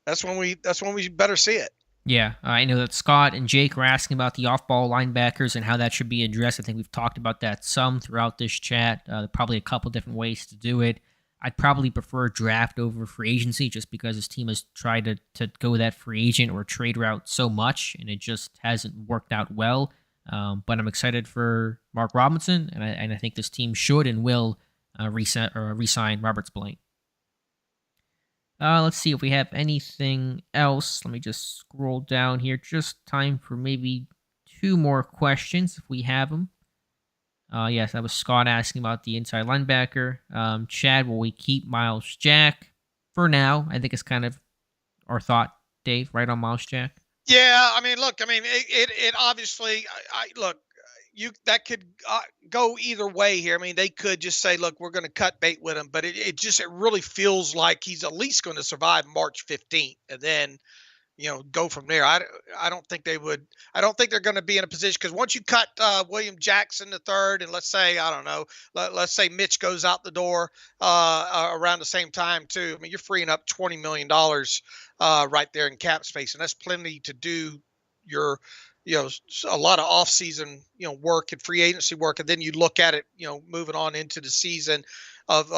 that's when we better see it. Yeah, I know that Scott and Jake are asking about the off-ball linebackers and how that should be addressed. I think we've talked about that some throughout this chat. Probably a couple different ways to do it. I'd probably prefer draft over free agency just because this team has tried to go that free agent or trade route so much, and it just hasn't worked out well. But I'm excited for Mark Robinson, and I think this team should and will re-sign Robert Spillane. Let's see if we have anything else. Let me just scroll down here. Just time for maybe 2 more questions if we have them. Yes, that was Scott asking about the inside linebacker. Chad, will we keep Miles Jack? For now, I think it's kind of our thought, Dave, right on Miles Jack. Yeah, I mean, look, I mean, it obviously, look, that could go either way here. I mean, they could just say, look, we're going to cut bait with him, but it really feels like he's at least going to survive March 15th, and then go from there. I don't think they would. I don't think they're going to be in a position, because once you cut William Jackson the third, and let's say, I don't know, let's say Mitch goes out the door around the same time too. I mean, you're freeing up $20 million right there in cap space, and that's plenty to do your a lot of off-season work and free agency work, and then you look at it moving on into the season of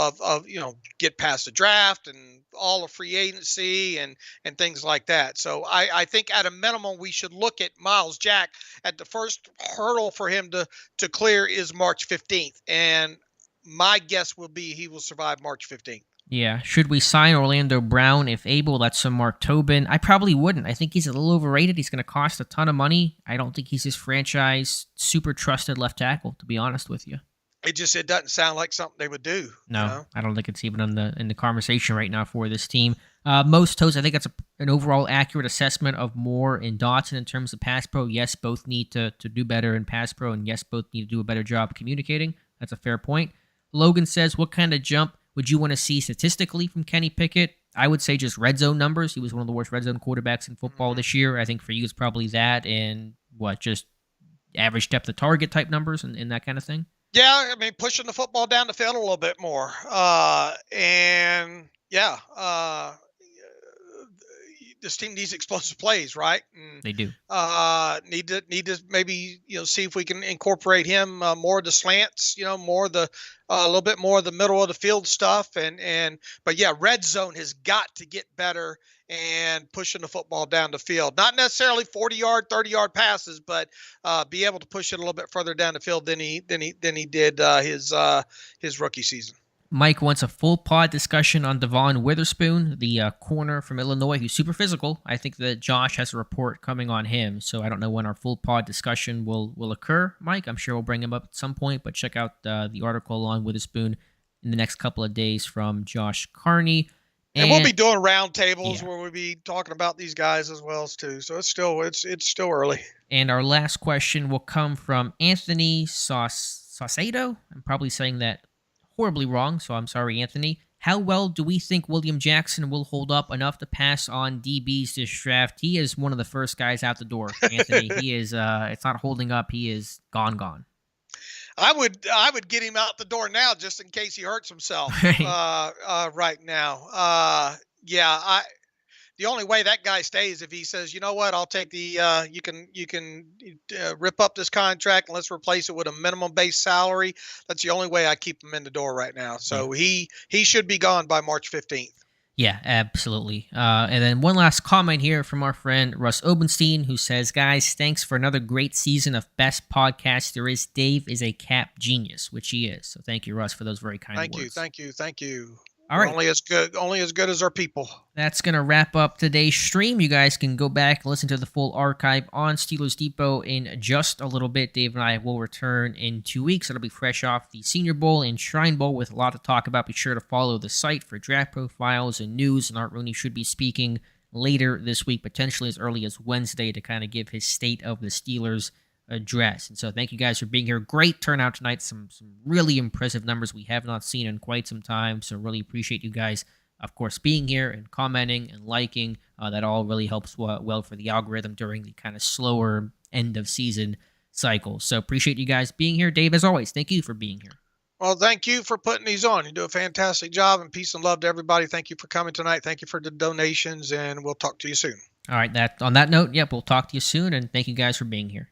get past the draft and all of free agency and things like that. So I think at a minimum we should look at Miles Jack at the first hurdle for him to clear is March 15th, and my guess will be he will survive March 15th. Yeah. Should we sign Orlando Brown if able? That's some Mark Tobin. I probably wouldn't. I think he's a little overrated. He's going to cost a ton of money. I don't think he's this franchise super trusted left tackle, to be honest with you. It doesn't sound like something they would do. No, I don't think it's even in the conversation right now for this team. Most toes, I think that's an overall accurate assessment of Moore and Dotson in terms of pass pro. Yes, both need to do better in pass pro, and yes, both need to do a better job communicating. That's a fair point. Logan says, what kind of jump would you want to see statistically from Kenny Pickett? I would say just red zone numbers. He was one of the worst red zone quarterbacks in football this year. I think for you it's probably that, and just average depth of target type numbers and that kind of thing. Yeah, I mean, pushing the football down the field a little bit more. This team needs explosive plays, right? And, they do. Need to maybe see if we can incorporate him more of the slants, more the a little bit more of the middle of the field stuff, but yeah, red zone has got to get better and pushing the football down the field. Not necessarily 40-yard, 30-yard passes, but be able to push it a little bit further down the field than he did his rookie season. Mike wants a full pod discussion on Devon Witherspoon, the corner from Illinois, who's super physical. I think that Josh has a report coming on him, so I don't know when our full pod discussion will occur, Mike. I'm sure we'll bring him up at some point, but check out the article on Witherspoon in the next couple of days from Josh Carney. And we'll be doing roundtables where we'll be talking about these guys as well too. So it's still early. And our last question will come from Anthony Saucedo. I'm probably saying that horribly wrong, so I'm sorry, Anthony. How well do we think William Jackson will hold up enough to pass on DBs this draft? He is one of the first guys out the door, Anthony. He is it's not holding up. He is gone. I would get him out the door now just in case he hurts himself right now. The only way that guy stays if he says, you know what, I'll take the you can rip up this contract and let's replace it with a minimum base salary. That's the only way I keep him in the door right now. So he should be gone by March 15th. Yeah, absolutely. And then one last comment here from our friend Russ Obenstein, who says, guys, thanks for another great season of Best Podcast There Is. Dave is a cap genius, which he is. So thank you, Russ, for those very kind words. Thank you. All right. Only as good as our people. That's going to wrap up today's stream. You guys can go back and listen to the full archive on Steelers Depot in just a little bit. Dave and I will return in 2 weeks. It'll be fresh off the Senior Bowl and Shrine Bowl with a lot to talk about. Be sure to follow the site for draft profiles and news. And Art Rooney should be speaking later this week, potentially as early as Wednesday, to kind of give his State of the Steelers address. And so thank you guys for being here. Great turnout tonight. Some really impressive numbers we have not seen in quite some time. So really appreciate you guys, of course, being here and commenting and liking. That all really helps well for the algorithm during the kind of slower end of season cycle. So appreciate you guys being here. Dave, as always, thank you for being here. Well, thank you for putting these on. You do a fantastic job, and peace and love to everybody. Thank you for coming tonight. Thank you for the donations, and we'll talk to you soon. All right. On that note, we'll talk to you soon, and thank you guys for being here.